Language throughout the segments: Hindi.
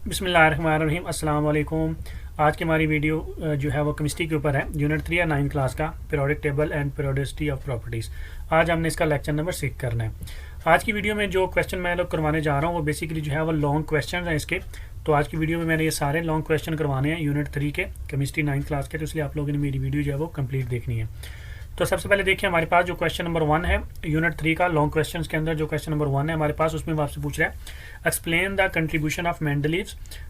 बिस्मिल्लाहिर्रहमानिर्रहीम अस्सलाम वालेकुम। आज की हमारी वीडियो जो है वो केमिस्ट्री के ऊपर है, यूनिट 3 या 9 क्लास का periodic table and periodicity of properties. आज हमने इसका लेक्चर नंबर 6 करना है। आज की वीडियो में जो क्वेश्चन मैं लोग करवाने जा रहा हूँ वो बेसिकली जो है वो लॉन्ग क्वेश्चन हैं इसके। तो आज की वीडियो में मैंने ये सारे लॉन्ग क्वेश्चन करवाने हैं यूनिट 3 के केमिस्ट्री 9 क्लास के, तो इसलिए आप लोगों ने मेरी वीडियो जो है वो कंप्लीट देखनी है। तो सबसे पहले देखिए हमारे पास जो क्वेश्चन नंबर 1 है यूनिट 3 का लॉन्ग क्वेश्चन के अंदर जो क्वेश्चन नंबर 1 है हमारे पास, उसमें आपसे पूछ रहा है explain the contribution of Mendeleev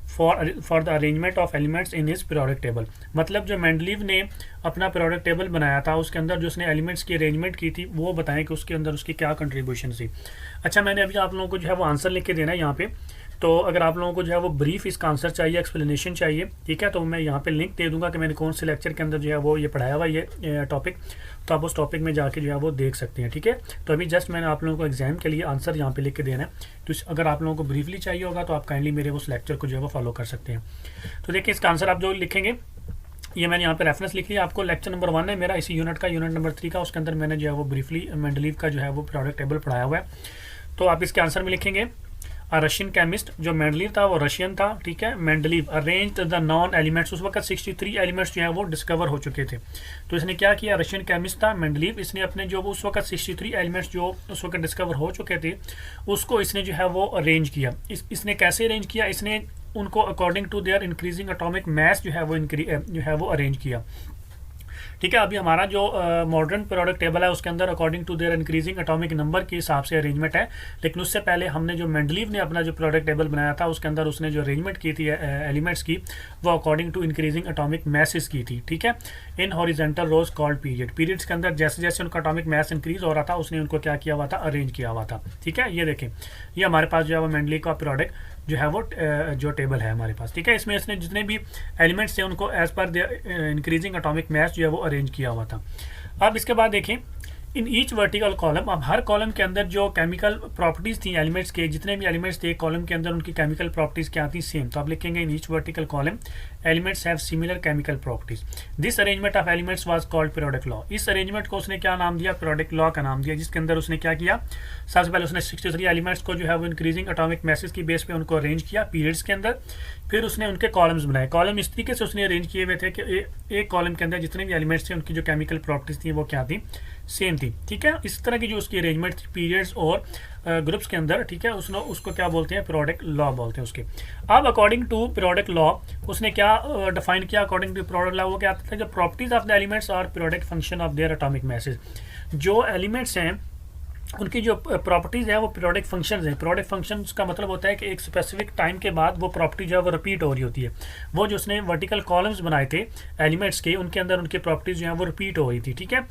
for the arrangement of elements in his periodic table. मतलब जो मेंडलीव ने अपना पीरियोडिक टेबल बनाया था उसके अंदर जो उसने एलिमेंट्स की अरेंजमेंट की थी वो बताएं कि उसके अंदर उसकी क्या कंट्रीब्यूशन थी। अच्छा, मैंने अभी आप लोगों को जो है वो आंसर लिख के देना है यहाँ पे। तो अगर आप लोगों को जो है वो ब्रीफ इसका आंसर चाहिए, एक्सप्लेनेशन चाहिए, ठीक है, तो मैं यहाँ पे लिंक दे दूंगा कि मैंने कौन से लेक्चर के अंदर जो है वो ये पढ़ाया हुआ ये टॉपिक। तो आप उस टॉपिक में जाके जो है वो देख सकते हैं, ठीक है। तो अभी जस्ट मैंने आप लोगों को एग्जाम के लिए आंसर यहाँ पे लिख के देना है। तो अगर आप लोगों को ब्रीफली चाहिए होगा तो आप काइंडली मेरे उस लेक्चर को जो है वो फॉलो कर सकते हैं। तो देखिए इसका आंसर आप जो लिखेंगे, ये मैंने यहाँ पे रेफरेंस लिख लिया। आपको लेक्चर नंबर 1 है मेरा इसी यूनिट का, यूनिट नंबर 3 का, उसके अंदर मैंने जो है वो ब्रीफली मेंडलीव का जो है वो पीरियोडिक टेबल पढ़ाया हुआ है। तो आप इसके आंसर में लिखेंगे रशियन केमिस्ट, जो मेंडलीव था वो रशियन था, ठीक है। Mendeleev arrange the non elements, उस वक्त 63 एलिमेंट्स जो है वो डिस्कवर हो चुके थे। तो इसने क्या किया, रशियन केमिस्ट था मेंडलीव, इसने अपने जो उस वक्त 63 एलिमेंट्स जो उस वक्त डिस्कवर हो चुके थे उसको इसने जो है वो अरेंज किया। इसने कैसे अरेंज किया, इसने उनको according to their increasing atomic mass जो है वो अरेंज किया, ठीक है। अभी हमारा जो मॉडर्न पीरियोडिक टेबल है उसके अंदर according to their increasing atomic number के हिसाब से अरेंजमेंट है, लेकिन उससे पहले हमने जो मेंडलीव ने अपना जो पीरियोडिक टेबल बनाया था उसके अंदर उसने जो अरेंजमेंट की थी एलिमेंट्स की वो according to increasing atomic masses की थी, ठीक है। In horizontal rows called periods के अंदर जैसे जैसे उनका एटॉमिक मैस इंक्रीज हो रहा था उसने उनको क्या किया हुआ था, अरेंज किया हुआ था, ठीक है। ये देखें, ये हमारे पास जो है वो मेंडलीव का पीरियोडिक जो है वो जो टेबल है हमारे पास, ठीक है। इसमें इसने जितने भी एलिमेंट्स थे उनको as per the increasing atomic mass जो है वो अरेंज किया हुआ था। अब इसके बाद देखें इन ईच वर्टिकल कॉलम, अब हर कॉलम के अंदर जो केमिकल प्रॉपर्टीज थी एलिमेंट्स के, जितने भी एलिमेंट्स थे कॉलम के अंदर उनकी केमिकल प्रॉपर्टीज क्या थी, सेम। तो आप लिखेंगे in each vertical column elements have similar chemical properties. This arrangement of elements was called periodic law. इस अरेंजमेंट को उसने क्या नाम दिया, पीरियोडिक लॉ का नाम दिया, जिसके अंदर उसने क्या किया, सबसे पहले उसने 63 एलिमेंट्स को जो है वो इंक्रीजिंग एटॉमिक मैसेज की बेस पे उनको अरेंज किया पीरियड्स के अंदर। फिर उसने उनके कॉलम्स बनाए, कॉलम इस तरीके से उसने अरेंज किए हुए थे कि एक कॉलम के अंदर जितने भी एलिमेंट्स थे उनकी जो केमिकल प्रॉपर्टीज थी वो क्या थी, सेम थी, ठीक है। इस तरह की जो उसकी अरेंजमेंट थी पीरियड्स और ग्रुप्स के अंदर, ठीक है, उसको क्या बोलते हैं, पीरियोडिक लॉ बोलते हैं उसके। अब अकॉर्डिंग टू पीरियोडिक लॉ उसने क्या डिफाइन किया, अकॉर्डिंग टू पीरियोडिक लॉ वो क्या आता था, जो प्रॉपर्टीज ऑफ द एलिमेंट्स और periodic function of their atomic masses. जो एलिमेंट्स हैं उनकी जो प्रॉपर्टीज़ है वो पीरियोडिक फंक्शंस हैं। पीरियोडिक फंक्शंस का मतलब होता है कि एक स्पेसिफिक टाइम के बाद वो प्रॉपर्टी जो है वो रिपीट हो रही होती है। वो जो उसने वर्टिकल कॉलम्स बनाए थे एलिमेंट्स के, उनके अंदर उनकी प्रॉपर्टीज़ जो है वो रिपीट हो रही थी, ठीक है।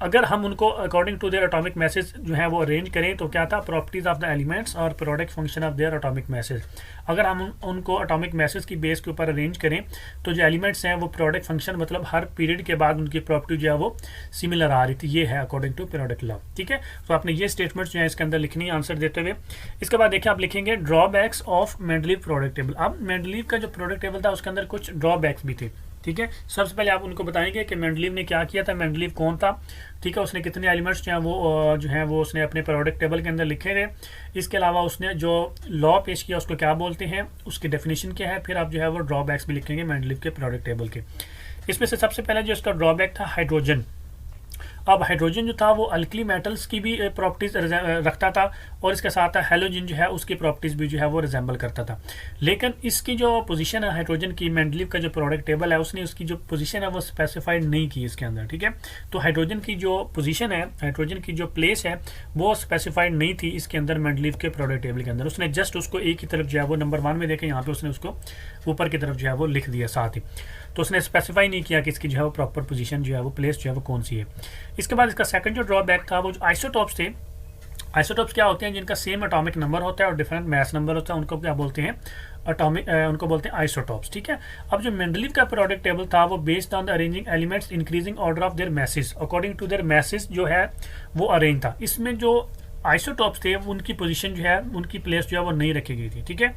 अगर हम उनको according to their atomic masses जो है वो अरेंज करें तो क्या था, प्रॉपर्टीज ऑफ द एलिमेंट्स और periodic function of their atomic masses. अगर हम उनको एटॉमिक मैसेज की बेस के ऊपर अरेंज करें तो जो एलिमेंट्स हैं वो पीरियोडिक फंक्शन मतलब हर पीरियड के बाद उनकी प्रॉपर्टी जो है वो सिमिलर आ रही थी। ये है अकॉर्डिंग टू पीरियोडिक लॉ, ठीक है। तो आपने ये स्टेटमेंट्स जो है इसके अंदर लिखनी है आंसर देते हुए। इसके बाद देखिए आप लिखेंगे drawbacks of Mendeleev periodic table. अब मेंडलीव का जो पीरियोडिक टेबल था उसके अंदर कुछ ड्रॉबैक्स भी थे, ठीक है। सबसे पहले आप उनको बताएंगे कि मेंडलीव ने क्या किया था, मेंडलीव कौन था, ठीक है, उसने कितने एलिमेंट्स जो हैं वो उसने अपने पीरियोडिक टेबल के अंदर लिखे थे। इसके अलावा उसने जो लॉ पेश किया उसको क्या बोलते हैं, उसकी डेफिनेशन क्या है। फिर आप जो है वो ड्रॉबैक्स भी लिखेंगे मेंडलीव के पीरियोडिक टेबल के। इसमें से सबसे पहले जो इसका ड्रॉबैक था हाइड्रोजन। अब हाइड्रोजन जो था वो अल्कली मेटल्स की भी प्रॉपर्टीज रखता था और इसके साथ हेलोजन जो है उसकी प्रॉपर्टीज भी जो है वो रिजेंबल करता था। लेकिन इसकी जो पोजीशन है हाइड्रोजन की, मेंडलीव का जो पीरियोडिक टेबल है उसने उसकी जो पोजीशन है वो स्पेसिफाइड नहीं की इसके अंदर, ठीक है। तो हाइड्रोजन की जो पोजीशन है, हाइड्रोजन की जो प्लेस है वो स्पेसिफाइड नहीं थी इसके अंदर मेंडलीव के पीरियोडिक टेबल के अंदर। उसने जस्ट उसको एक ही तरफ जो है वो नंबर 1 में देखें यहाँ पे उसने उसको ऊपर की तरफ जो है वो लिख दिया साथ ही। तो उसने स्पेसिफाई नहीं किया कि इसकी जो है वो प्रॉपर पोजीशन जो है वो प्लेस जो है वो कौन सी है। इसके बाद इसका सेकंड जो ड्रॉबैक था वो जो आइसोटॉप्स थे। आइसोटॉप्स क्या होते हैं, जिनका सेम एटॉमिक नंबर होता है और डिफरेंट मास नंबर होता है, उनको क्या बोलते हैं, उनको बोलते हैं आइसोटॉप्स, ठीक है। अब जो मेंडलीव का पीरियोडिक टेबल था वो based on the arranging elements increasing order of their masses, according to their masses जो है वो अरेंज था। इसमें जो आइसोटॉप्स थे उनकी पोजीशन जो है, उनकी प्लेस जो है वो नहीं रखी गई थी, ठीक है।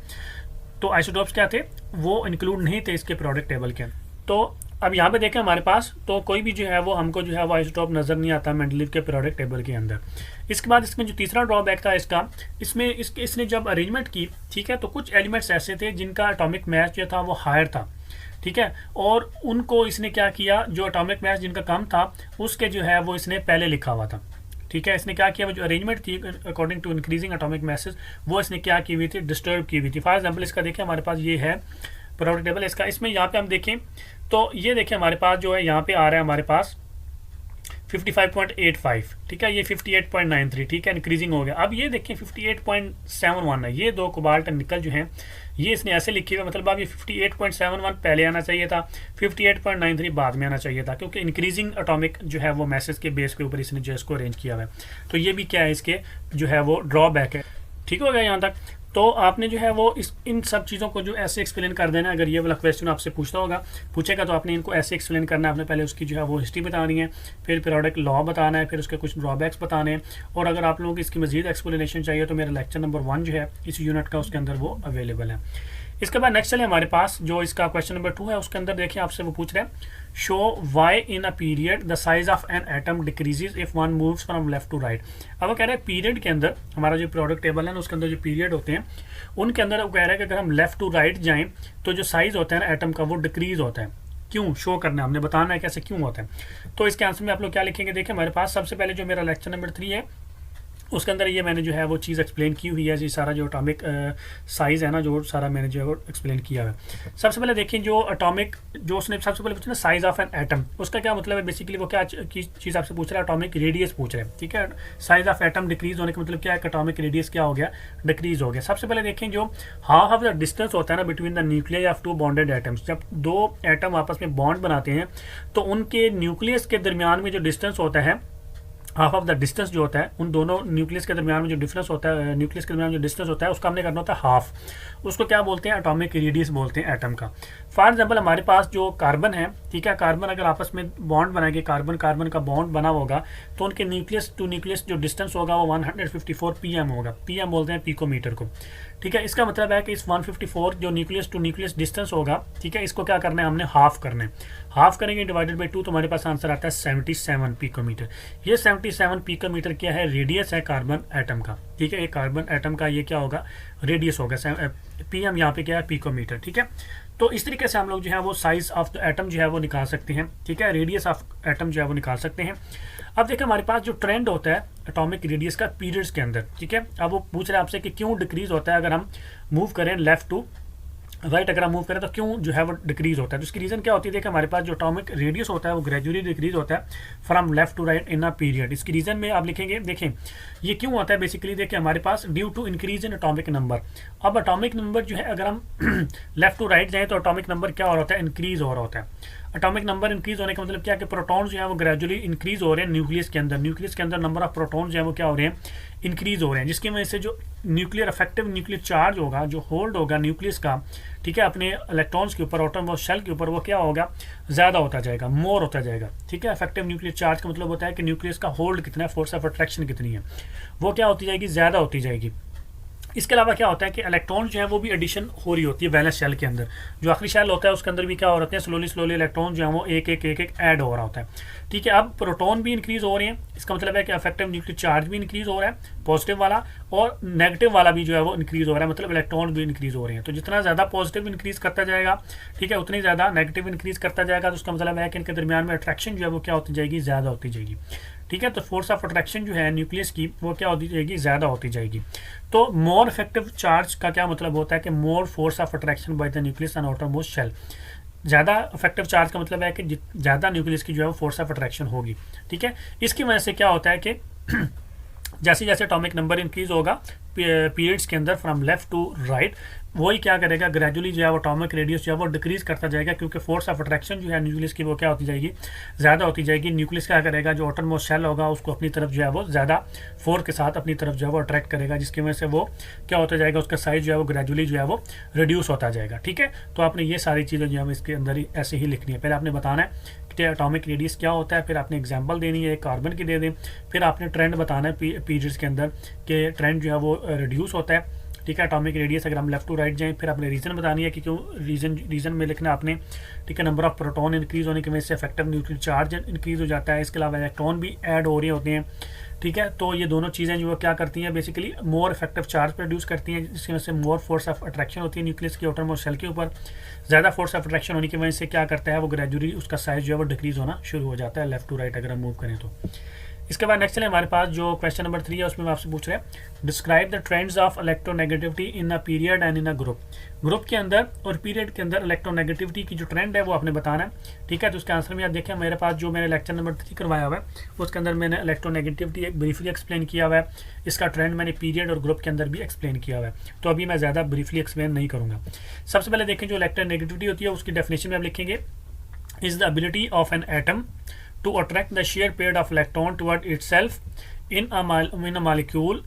तो आइसोटॉप्स क्या थे, वो इंक्लूड नहीं थे इसके पीरियोडिक टेबल के। तो अब यहाँ पे देखें हमारे पास तो कोई भी जो है वो हमको जो है वो आइसोटोप नज़र नहीं आता मेंडलीव के पीरियोडिक टेबल के अंदर। इसके बाद इसमें जो तीसरा ड्रॉबैक था इसका, इसने जब अरेंजमेंट की, ठीक है, तो कुछ एलिमेंट्स ऐसे थे जिनका एटॉमिक मास जो था वो हायर था, ठीक है, और उनको इसने क्या किया, जो एटॉमिक मास जिनका कम था उसके जो है वो इसने पहले लिखा हुआ था, ठीक है। इसने क्या किया, वो जो अरेंजमेंट थी according to increasing atomic masses वो इसने क्या की हुई थी, डिस्टर्ब की हुई थी। फॉर एग्जांपल इसका देखें हमारे पास ये है पीरियोडिक टेबल इसका, इसमें यहाँ पे हम देखें तो ये देखें हमारे पास जो है यहाँ पे आ रहा है हमारे पास 55.85, ठीक है, ये 58.93, ठीक है, इंक्रीजिंग हो गया। अब ये देखें 58.71 है, ये दो कोबाल्ट निकल जो हैं ये इसने ऐसे लिखे हुए, मतलब अब ये 58.71 पहले आना चाहिए था, 58.93 बाद में आना चाहिए था, क्योंकि इंक्रीजिंग एटॉमिक जो है वो मैसेज के बेस के ऊपर इसने जो इसको अरेंज किया हुआ है। तो ये भी क्या है, इसके जो है वो ड्रॉबैक है। ठीक हो गया यहाँ तक। तो आपने जो है वो इन सब चीज़ों को जो ऐसे एक्सप्लेन कर देना है। अगर ये वाला क्वेश्चन आपसे पूछेगा तो आपने इनको ऐसे एक्सप्लेन करना है। आपने पहले उसकी जो है वो हिस्ट्री बतानी है, फिर पीरियोडिक लॉ बताना है, फिर उसके कुछ ड्रॉबैक्स बताने हैं। और अगर आप लोगों को इसकी मजीद एक्सप्लेनेशन चाहिए तो मेरा लेक्चर नंबर 1 जो है इस यूनिट का, उसके अंदर वो अवेलेबल है। इसके बाद नेक्स्ट चले हमारे पास जो इसका क्वेश्चन नंबर 2 है, उसके अंदर देखिए आपसे वो पूछ रहे हैं show why in a period the size of an atom decreases if one moves from left to right. अब वो कह रहा है पीरियड के अंदर हमारा जो पीरियोडिक टेबल है ना, उसके अंदर जो पीरियड होते हैं उनके अंदर वो कह रहा है कि अगर हम लेफ्ट टू राइट जाएं तो जो साइज होता है ना एटम का वो डिक्रीज होता है। क्यों शो करना है, हमने बताना है कैसे क्यों होता है। तो इसके आंसर में आप लोग क्या लिखेंगे, देखिए हमारे पास सबसे पहले जो मेरा लेक्चर नंबर 3 है उसके अंदर ये मैंने जो है वो चीज़ एक्सप्लेन की हुई है, जी सारा जो एटॉमिक साइज़ है ना, जो सारा मैंने जो है वो एक्सप्लेन किया है। सबसे पहले देखिए जो एटॉमिक जो उसने सबसे पहले पूछा ना साइज़ ऑफ एन एटम, उसका क्या मतलब है, बेसिकली वो क्या चीज़ आपसे पूछ रहा है, एटॉमिक रेडियस पूछ रहे हैं। ठीक है, साइज़ ऑफ एटम डिक्रीज होने का मतलब क्या है, एटॉमिक रेडियस क्या हो गया, डिक्रीज हो गया। सबसे पहले देखें जो हाफ ऑफ द डिस्टेंस होता है ना between the nucleus of two bonded atoms, जब दो एटम आपस में बॉन्ड बनाते हैं तो उनके न्यूक्लियस के दरमियान में जो डिस्टेंस होता है, हाफ ऑफ द डिस्टेंस जो होता है उन दोनों न्यूक्लियस के दरमियान में जो डिफरेंस होता है, न्यूक्लियस के दरमियान जो डिस्टेंस होता है उसका हमने करना होता है हाफ। उसको क्या बोलते हैं, एटॉमिक रेडियस बोलते हैं एटम का। फॉर एग्जांपल हमारे पास जो कार्बन है, ठीक है, कार्बन अगर आपस में बॉन्ड बनाएंगे, कार्बन कार्बन का बॉन्ड बना होगा तो उनके न्यूक्लियस टू न्यूक्लियस जो डिस्टेंस होगा वो 154 pm होगा। pm बोलते हैं पिकोमीटर को। ठीक है, इसका मतलब है कि इस 154 जो न्यूक्लियस टू न्यूक्लियस डिस्टेंस होगा, ठीक है, इसको क्या करना है, हमने हाफ करना है। हाफ करेंगे डिवाइडेड बाई 2 तो हमारे पास आंसर आता है 77 पिकोमीटर। ये 77 पिकोमीटर क्या है, रेडियस है कार्बन एटम का। ठीक है, ये कार्बन एटम का ये क्या होगा, रेडियस होगा। पीएम यहाँ पे क्या है, पिकोमीटर। ठीक है, तो इस तरीके से हम लोग जो है वो साइज ऑफ द एटम जो है वो निकाल सकते हैं। ठीक है, रेडियस ऑफ एटम जो है वो निकाल सकते हैं। अब देखिए हमारे पास जो ट्रेंड होता है एटॉमिक रेडियस का पीरियड्स के अंदर, ठीक है, अब वो पूछ रहे हैं आपसे कि क्यों डिक्रीज होता है अगर हम मूव करें लेफ्ट टू राइट, अगर हम मूव करें तो क्यों जो है वो डिक्रीज होता है। तो इसकी रीज़न क्या होती है, देखिए हमारे पास जो एटॉमिक रेडियस होता है वो ग्रेजुअली डिक्रीज होता है from left to right in a period. इसकी रीज़न में आप लिखेंगे, देखें ये क्यों होता है, बेसिकली देखिए हमारे पास due to increase in atomic number. अब एटॉमिक नंबर जो है अगर हम लेफ्ट टू राइट जाएँ तो एटॉमिक नंबर क्या हो रहा होता है, इंक्रीज हो रहा होता है। एटॉमिक नंबर इंक्रीज होने का मतलब क्या है कि प्रोटॉन्स जो है वो ग्रेजुअली इंक्रीज हो रहे हैं न्यूक्लियस के अंदर। न्यूक्लियस के अंदर नंबर ऑफ प्रोटॉन्स जो है वो क्या हो रहे हैं, इंक्रीज हो रहे हैं, जिसकी वजह से जो न्यूक्लियर इफेक्टिव न्यूक्लियर चार्ज होगा, जो होल्ड होगा न्यूक्लियस का, ठीक है, अपने इलेक्ट्रॉन्स के ऊपर, एटम और शेल के ऊपर, वो क्या होगा, ज़्यादा होता जाएगा, मोर होता जाएगा। ठीक है, इफेक्टिव न्यूक्लियर चार्ज का मतलब होता है कि न्यूक्लियस का होल्ड कितना है, फोर्स ऑफ अट्रैक्शन कितनी है, वो क्या होती जाएगी, ज़्यादा होती जाएगी। इसके अलावा क्या होता है कि इलेक्ट्रॉन जो है वो भी एडिशन हो रही होती है वैलेंस शेल के अंदर। जो आखिरी शेल होता है उसके अंदर भी क्या हो रहे हैं, स्लोली इलेक्ट्रॉन जो है वो एक एक ऐड हो रहा होता है। ठीक है, अब प्रोटॉन भी इंक्रीज हो रहे हैं, इसका मतलब है कि इफेक्टिव न्यूक्लियर चार्ज भी इंक्रीज हो रहा है, पॉजिटिव वाला, और नेगेटिव वाला भी जो है वो इंक्रीज हो रहा है, मतलब इलेक्ट्रॉन भी इंक्रीज हो रहे हैं। तो जितना ज़्यादा पॉजिटिव इंक्रीज करता जाएगा, ठीक है, उतनी ज़्यादा नेगेटिव इंक्रीज करता जाएगा। तो उसका मतलब है कि इनके दरमियान में अट्रैक्शन जो है वो क्या होती जाएगी, ज़्यादा होती जाएगी। ठीक है, तो फोर्स ऑफ अट्रैक्शन जो है न्यूक्लियस की वो क्या होती जाएगी, ज़्यादा होती जाएगी। तो मोर इफेक्टिव चार्ज का क्या मतलब होता है कि more force of attraction by the nucleus and outermost shell. ज़्यादा इफेक्टिव चार्ज का मतलब है कि ज़्यादा न्यूक्लियस की जो है वो फोर्स ऑफ अट्रैक्शन होगी। ठीक है, इसकी वजह से क्या होता है कि जैसे जैसे एटॉमिक नंबर इंक्रीज होगा पीरियड्स के अंदर फ्रॉम लेफ्ट टू राइट, वही क्या करेगा, ग्रेजुअली जो है वो एटॉमिक रेडियस जो है वो डिक्रीज करता जाएगा, क्योंकि फोर्स ऑफ अट्रैक्शन जो है न्यूक्लियस की वो क्या होती जाएगी, ज़्यादा होती जाएगी। न्यूक्लियस क्या करेगा, जो एटमॉस्ट शेल होगा उसको अपनी तरफ जो है वो ज़्यादा फोर्स के साथ अपनी तरफ जो है वो अट्रैक्ट करेगा, जिसकी वजह से वो क्या होता जाएगा, उसका साइज जो है वो ग्रेजुअली जो है वो रिड्यूस होता जाएगा। ठीक है, तो आपने ये सारी चीज़ें जो है इसके अंदर ही ऐसे ही लिखनी है। पहले आपने बताना है कि एटॉमिक रेडियस क्या होता है, फिर आपने एग्जांपल देनी है, कार्बन की दे दें, फिर आपने ट्रेंड बताना है पीरियड्स के अंदर कि ट्रेंड जो है वो रिड्यूस होता है। ठीक है। एटॉमिक रेडियस अगर हम लेफ्ट टू राइट जाएं, फिर आपने रीज़न बतानी है कि क्यों, रीज़न में लिखना आपने, ठीक है। नंबर ऑफ प्रोटॉन इंक्रीज होने की वजह से इफेक्टिव न्यूक्लियर चार्ज इंक्रीज हो जाता है। इसके अलावा इलेक्ट्रॉन भी ऐड हो रहे होते हैं, ठीक है। तो ये दोनों चीज़ें जो क्या करती हैं, basically more effective charge produce करती हैं, जिसकी वजह से मोर फोर्स ऑफ अट्रैक्शन होती है न्यूक्लियस की आउटर मोस्ट शेल के ऊपर। ज़्यादा फोर्स ऑफ अट्रैक्शन होने की वजह से क्या करता है, वो ग्रेजुअली उसका साइज जो है वो डिक्रीज होना शुरू हो जाता है लेफ्ट टू राइट अगर हम मूव करें तो। इसके बाद नेक्स्ट चले हमारे पास जो क्वेश्चन नंबर 3 है, उसमें मैं आपसे पूछ रहे हैं describe the trends of electronegativity in a period and in a group. Group के अंदर और पीरियड के अंदर इलेक्ट्रोनेगेटिविटी की जो ट्रेंड है वो आपने बताना है, ठीक है। तो उसके आंसर में आप देखें मेरे पास जो मैंने लेक्चर नंबर 3 करवाया हुआ है उसके अंदर मैंने इलेक्ट्रोनेगेटिविटी एक ब्रीफली एक्सप्लेन किया हुआ है, इसका ट्रेंड मैंने पीरियड और ग्रुप के अंदर भी एक्सप्लेन किया हुआ है, तो अभी मैं ज़्यादा ब्रीफली एक्सप्लेन नहीं करूँगा। सबसे पहले देखें जो इलेक्ट्रोनेगेटिविटी होती है उसकी डेफिनेशन में आप लिखेंगे is the ability of an atom to attract the sheer pair of electron toward itself in a molecule।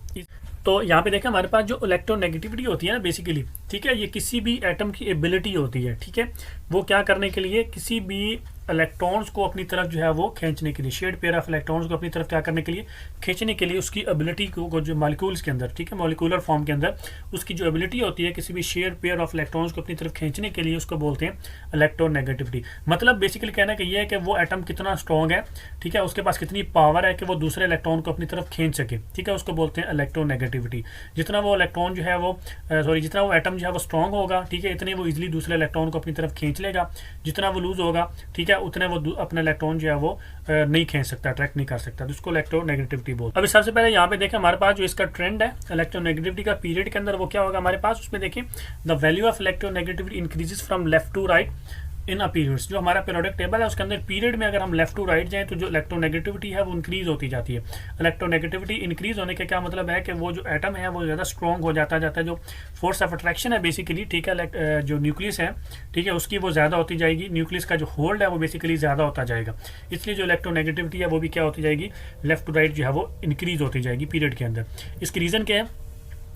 तो यहाँ पे देखें हमारे पास जो इलेक्ट्रोनेगेटिविटी होती है ना बेसिकली, ठीक है, ये किसी भी एटम की एबिलिटी होती है, ठीक है, वो क्या करने के लिए, किसी भी इलेक्ट्रॉन्स को अपनी तरफ जो है वो खींचने के लिए, शेयर्ड पेयर ऑफ इलेक्ट्रॉन्स को अपनी तरफ क्या करने के लिए, खींचने के लिए उसकी एबिलिटी को जो मॉलिक्यूल्स के अंदर, ठीक है, मॉलिक्यूलर फॉर्म के अंदर उसकी जो एबिलिटी होती है किसी भी शेयर्ड पेयर ऑफ इलेक्ट्रॉन्स को अपनी तरफ खींचने के लिए, उसको बोलते हैं इलेक्ट्रोनेगेटिविटी। मतलब बेसिकली कहना कि ये है कि वो एटम कितना स्ट्रॉन्ग है, ठीक है, उसके पास कितनी पावर है कि वो दूसरे इलेक्ट्रॉन को अपनी तरफ खींच सके, ठीक है, उसको बोलते हैं इलेक्ट्रोनेगेटिविटी। जितना वो इलेक्ट्रॉन जो है वो जितना वो एटम जो है वो स्ट्रॉन्ग होगा, ठीक है, इतने वो इजिली दूसरे इलेक्ट्रॉन को अपनी तरफ खींच लेगा। जितना वो लूज होगा, ठीक है, उतने वो अपना इलेक्ट्रॉन जो है वो नहीं खींच सकता, अट्रैक्ट नहीं कर सकता, तो उसको इलेक्ट्रोनेगेटिविटी बोलते हैं। अभी सबसे पहले यहाँ पे देखें हमारे पास जो इसका ट्रेंड है इलेक्ट्रोनेगेटिविटी का पीरियड के अंदर वो क्या होगा हमारे पास, उसमें देखें the value of electronegativity increases from left to right in a periods. जो हमारा पीरियोडिक टेबल है उसके अंदर पीरियड में अगर हम लेफ्ट टू राइट जाएं तो जो इलेक्ट्रोनेगेटिविटी है वो इंक्रीज होती जाती है। इलेक्ट्रोनेगेटिविटी इंक्रीज होने का क्या मतलब है कि वो जो एटम है वो ज़्यादा स्ट्रॉन्ग हो जाता है, जो फोर्स ऑफ अट्रैक्शन है बेसिकली, ठीक है, जो न्यूक्लियस है, ठीक है, उसकी वो ज़्यादा होती जाएगी, न्यूक्लियस का जो होल्ड है वो बेसिकली ज़्यादा होता जाएगा, इसलिए जो इलेक्ट्रोनेगेटिविटी है वो भी क्या होती जाएगी, लेफ्ट टू राइट जो है वो इंक्रीज होती जाएगी पीरियड के अंदर। इसकी रीज़न क्या है,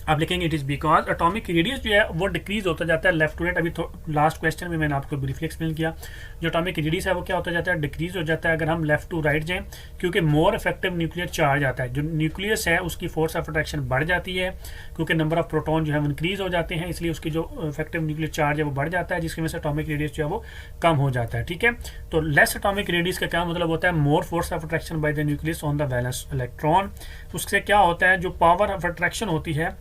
आप लिखेंगे it is because atomic radius जो है वो डिक्रीज होता जाता है लेफ्ट टू राइट। अभी लास्ट क्वेश्चन में मैंने आपको ब्रीफली एक्सप्लेन किया, जो एटॉमिक रेडियस है वो क्या होता जाता है, डिक्रीज हो जाता है अगर हम लेफ्ट टू राइट जाएं, क्योंकि मोर इफेक्टिव न्यूक्लियर चार्ज आता है। जो न्यूक्लियस है उसकी फोर्स ऑफ अट्रैक्शन बढ़ जाती है, क्योंकि नंबर ऑफ प्रोटॉन जो है वो इंक्रीज हो जाते हैं, इसलिए उसकी जो इफेक्टिव न्यूक्लियर चार्ज है वो बढ़ जाता है, जिसकी वजह से एटॉमिक रेडियस जो है वो कम हो जाता है, ठीक है। तो लेस एटॉमिक रेडियस का क्या मतलब होता है, more force of attraction by the nucleus on the valence electron. उससे क्या होता है, जो पावर ऑफ अट्रैक्शन होती है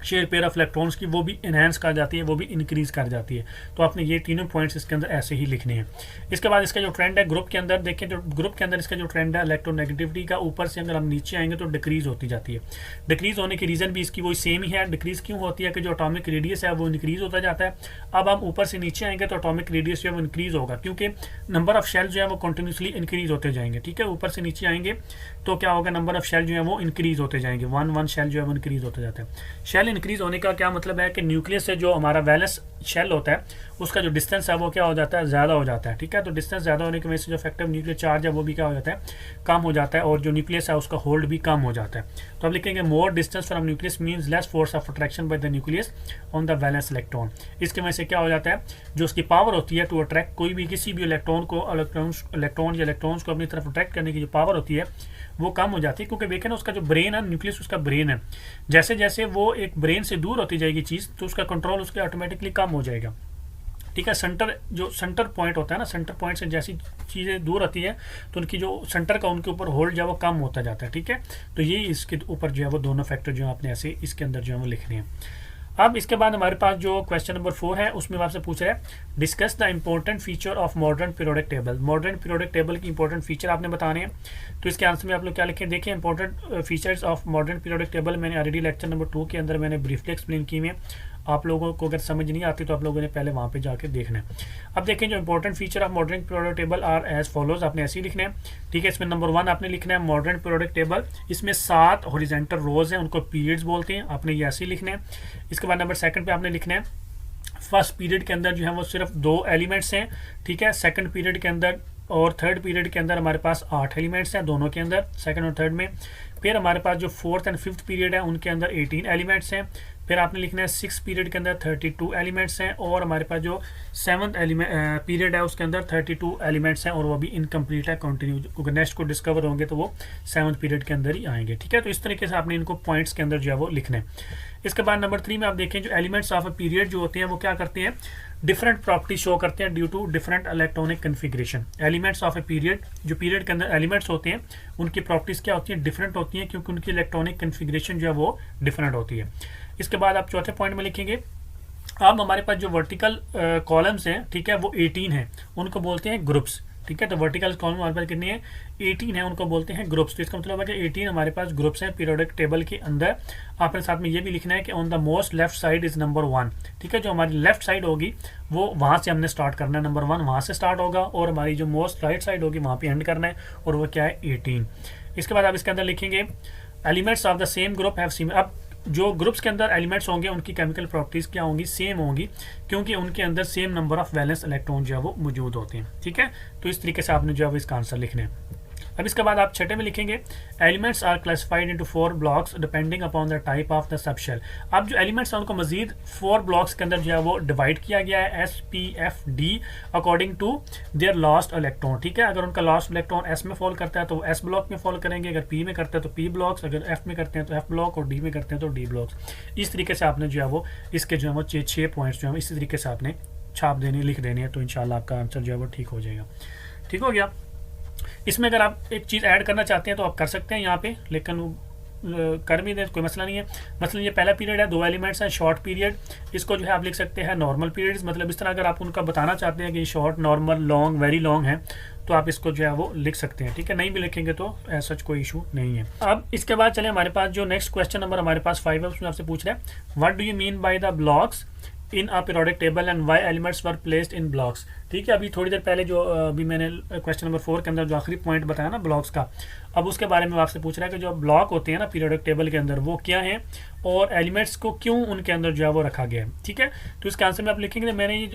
शेयर पेयर ऑफ इलेक्ट्रॉन्स की, वो भी इनहेंस कर जाती है, वो भी इंक्रीज कर जाती है। तो आपने ये तीनों पॉइंट्स इसके अंदर ऐसे ही लिखने हैं। इसके बाद इसका जो ट्रेंड है ग्रुप के अंदर देखें, तो ग्रुप के अंदर इसका जो ट्रेंड है इलेक्ट्रोनेगेटिविटी का, ऊपर से अगर हम नीचे आएंगे तो डिक्रीज होती जाती है। डिक्रीज होने की रीज़न भी इसकी वही सेम ही है। डिक्रीज क्यों होती है कि जो एटॉमिक रेडियस है वो इंक्रीज होता जाता है। अब हम ऊपर से नीचे आएंगे तो एटॉमिक रेडियस जो है वो इंक्रीज होगा, क्योंकि नंबर ऑफ शेल जो है वो कंटिन्यूसली इंक्रीज होते जाएंगे, ठीक है। ऊपर से नीचे आएंगे तो क्या होगा, नंबर ऑफ शेल जो है वो इंक्रीज होते जाएंगे, वन शेल जो है वो इंक्रीज होता जाता है। शेल इंक्रीज होने का क्या मतलब है कि न्यूक्लियस से जो हमारा वैलेंस शेल होता है उसका जो डिस्टेंस है वो क्या हो जाता है, ज़्यादा हो जाता है, ठीक है। तो डिस्टेंस ज़्यादा होने की वजह से जो इफेक्टिव न्यूक्लियर चार्ज है वो भी क्या हो जाता है, कम हो जाता है, और जो न्यूक्लियस है उसका होल्ड भी कम हो जाता है। तो अब लिखेंगे मोर distance from nucleus means less force of attraction by the nucleus on the valence electron. इसकी वजह से क्या हो जाता है, जो उसकी पावर होती है टू अट्रैक्ट कोई भी किसी भी इलेक्ट्रॉन को, इलेक्ट्रॉन या इलेक्ट्रॉन्स को अपनी तरफ अट्रैक्ट करने की जो पावर होती है वो कम हो जाती है, क्योंकि देखें ना उसका जो ब्रेन है, न्यूक्लियस उसका ब्रेन है, जैसे जैसे वो एक ब्रेन से दूर होती जाएगी चीज़ तो उसका कंट्रोल उसके ऑटोमेटिकली कम हो जाएगा, ठीक है। सेंटर पॉइंट होता है ना, सेंटर पॉइंट से जैसी चीज़ें दूर होती है तो उनकी जो सेंटर का उनके ऊपर होल्ड जो है वो कम होता जाता है, ठीक है। तो ये इसके ऊपर जो है वो दोनों फैक्टर जो है आपने ऐसे इसके अंदर जो है वो लिखने हैं। अब इसके बाद हमारे पास जो क्वेश्चन नंबर 4 है उसमें आपसे पूछ रहा है discuss the important feature of modern periodic table. Modern periodic table की इंपॉर्टेंट फीचर आपने बताने हैं, तो इसके आंसर में आप लोग क्या लिखें, देखिए important features of modern periodic table मैंने ऑलरेडी लेक्चर नंबर 2 के अंदर मैंने ब्रीफली एक्सप्लेन की है। आप लोगों को अगर समझ नहीं आती तो आप लोगों ने पहले वहाँ पे जाके देखना है। अब देखें जो important feature of modern periodic table are as follows, आपने ऐसे ही लिखना है, ठीक है। इसमें नंबर 1 आपने लिखना है मॉडर्न पीरियोडिक टेबल, इसमें 7 हॉरिजॉन्टल रोज हैं, उनको पीरियड्स बोलते हैं, आपने ये ऐसे ही लिखना है। इसके बाद नंबर 2 पे आपने लिखना है फर्स्ट पीरियड के अंदर जो है वो सिर्फ 2 एलिमेंट्स हैं, ठीक है। सेकंड पीरियड के अंदर और थर्ड पीरियड के अंदर हमारे पास 8 एलिमेंट्स हैं दोनों के अंदर, सेकंड और थर्ड में। फिर हमारे पास जो 4th एंड 5th पीरियड है उनके अंदर 18 एलिमेंट्स हैं। फिर आपने लिखना है 6 पीरियड के अंदर 32 एलिमेंट्स हैं, और हमारे पास जो 7th पीरियड है उसके अंदर 32 एलिमेंट्स हैं, और वो भी इनकम्प्लीट है, कंटिन्यू नेक्स्ट को डिस्कवर होंगे तो वो 7th पीरियड के अंदर ही आएंगे। ठीक है, तो इस तरीके से आपने इनको पॉइंट्स के अंदर जो है वो लिखना है। इसके बाद नंबर 3 में आप देखें जो एलिमेंट्स ऑफ अ पीरियड जो होते हैं वो क्या करते हैं, डिफरेंट प्रॉपर्टी शो करते हैं due to different electronic configuration. Elements of a period, जो पीरियड के अंदर एलिमेंट्स होते हैं उनकी प्रॉपर्टीज क्या होती हैं, डिफरेंट होती हैं, क्योंकि उनकी इलेक्ट्रॉनिक कन्फिग्रेशन जो है वो डिफरेंट होती है। इसके बाद आप चौथे पॉइंट में लिखेंगे, अब हमारे पास जो वर्टिकल कॉलम्स हैं, ठीक है, वो 18 हैं, उनको बोलते हैं ग्रुप्स। ठीक है, तो वर्टिकल कॉलम हमारे पास कितनी है, 18 है, उनको बोलते हैं ग्रुप्स। तो इसका मतलब है कि 18 हमारे पास ग्रुप्स हैं पीरियोडिक टेबल के अंदर। आपने साथ में ये भी लिखना है कि on the most left side is number 1। ठीक है, जो हमारी लेफ्ट साइड होगी वो वहाँ से हमने स्टार्ट करना है, नंबर 1 वहाँ से स्टार्ट होगा, और हमारी जो मोस्ट राइट साइड होगी वहाँ पे एंड करना है, और वो क्या है 18। इसके बाद आप इसके अंदर लिखेंगे elements of the same group have similar. अब जो ग्रुप्स के अंदर एलिमेंट्स होंगे उनकी केमिकल प्रॉपर्टीज क्या होंगी, सेम होंगी, क्योंकि उनके अंदर same number of valence electron जो है वो मौजूद होते हैं। ठीक है, तो इस तरीके से आपने जो है वो इसका आंसर लिखना है। अब इसके बाद आप छठे में लिखेंगे elements are classified into 4 blocks depending upon the type of the subshell. अब जो एलिमेंट्स हैं उनको मजीद 4 ब्लॉक्स के अंदर जो है वो डिवाइड किया गया है, S, P, F, D according to their last electron. ठीक है, अगर उनका लास्ट इलेक्ट्रॉन S में फॉल करता है तो वो S ब्लॉक में फॉल करेंगे, अगर P में करता है तो P ब्लॉक्स, अगर F में करते हैं तो F ब्लॉक, और D में करते हैं तो D ब्लॉक्स। इस तरीके से आपने जो है वो इसके जो है वो 6 पॉइंट्स जो है इसी तरीके से आपने छाप देने, लिख देने हैं, तो इंशाल्लाह आपका आंसर जो है वो ठीक हो जाएगा। ठीक हो गया। इसमें अगर आप एक चीज़ ऐड करना चाहते हैं तो आप कर सकते हैं यहाँ पे, लेकिन कर भी दें कोई मसला नहीं है। मतलब ये पहला पीरियड है, 2 एलिमेंट्स हैं, शॉर्ट पीरियड, इसको जो है आप लिख सकते हैं नॉर्मल पीरियड्स। मतलब इस तरह अगर आप उनका बताना चाहते हैं कि short, normal, long, very long है, तो आप इसको जो है वो लिख सकते हैं। ठीक है, नहीं भी लिखेंगे तो ऐसा कोई इशू नहीं है। अब इसके बाद चले हमारे पास जो नेक्स्ट क्वेश्चन नंबर हमारे पास 5 है, उसमें आपसे पूछ रहे हैं what do you mean by the blocks in a periodic table and why elements were placed in blocks. ठीक है, अभी थोड़ी देर पहले जो अभी मैंने क्वेश्चन नंबर 4 के अंदर जो आखिरी पॉइंट बताया ना ब्लॉक्स का, अब उसके बारे में आपसे पूछ रहा है कि जो ब्लॉक होते हैं ना पीरियोडिक टेबल के अंदर वो क्या हैं, और एलिमेंट्स को क्यों उनके अंदर जो है वो रखा गया है। ठीक है, तो इसके आंसर में आप लिखेंगे मैंने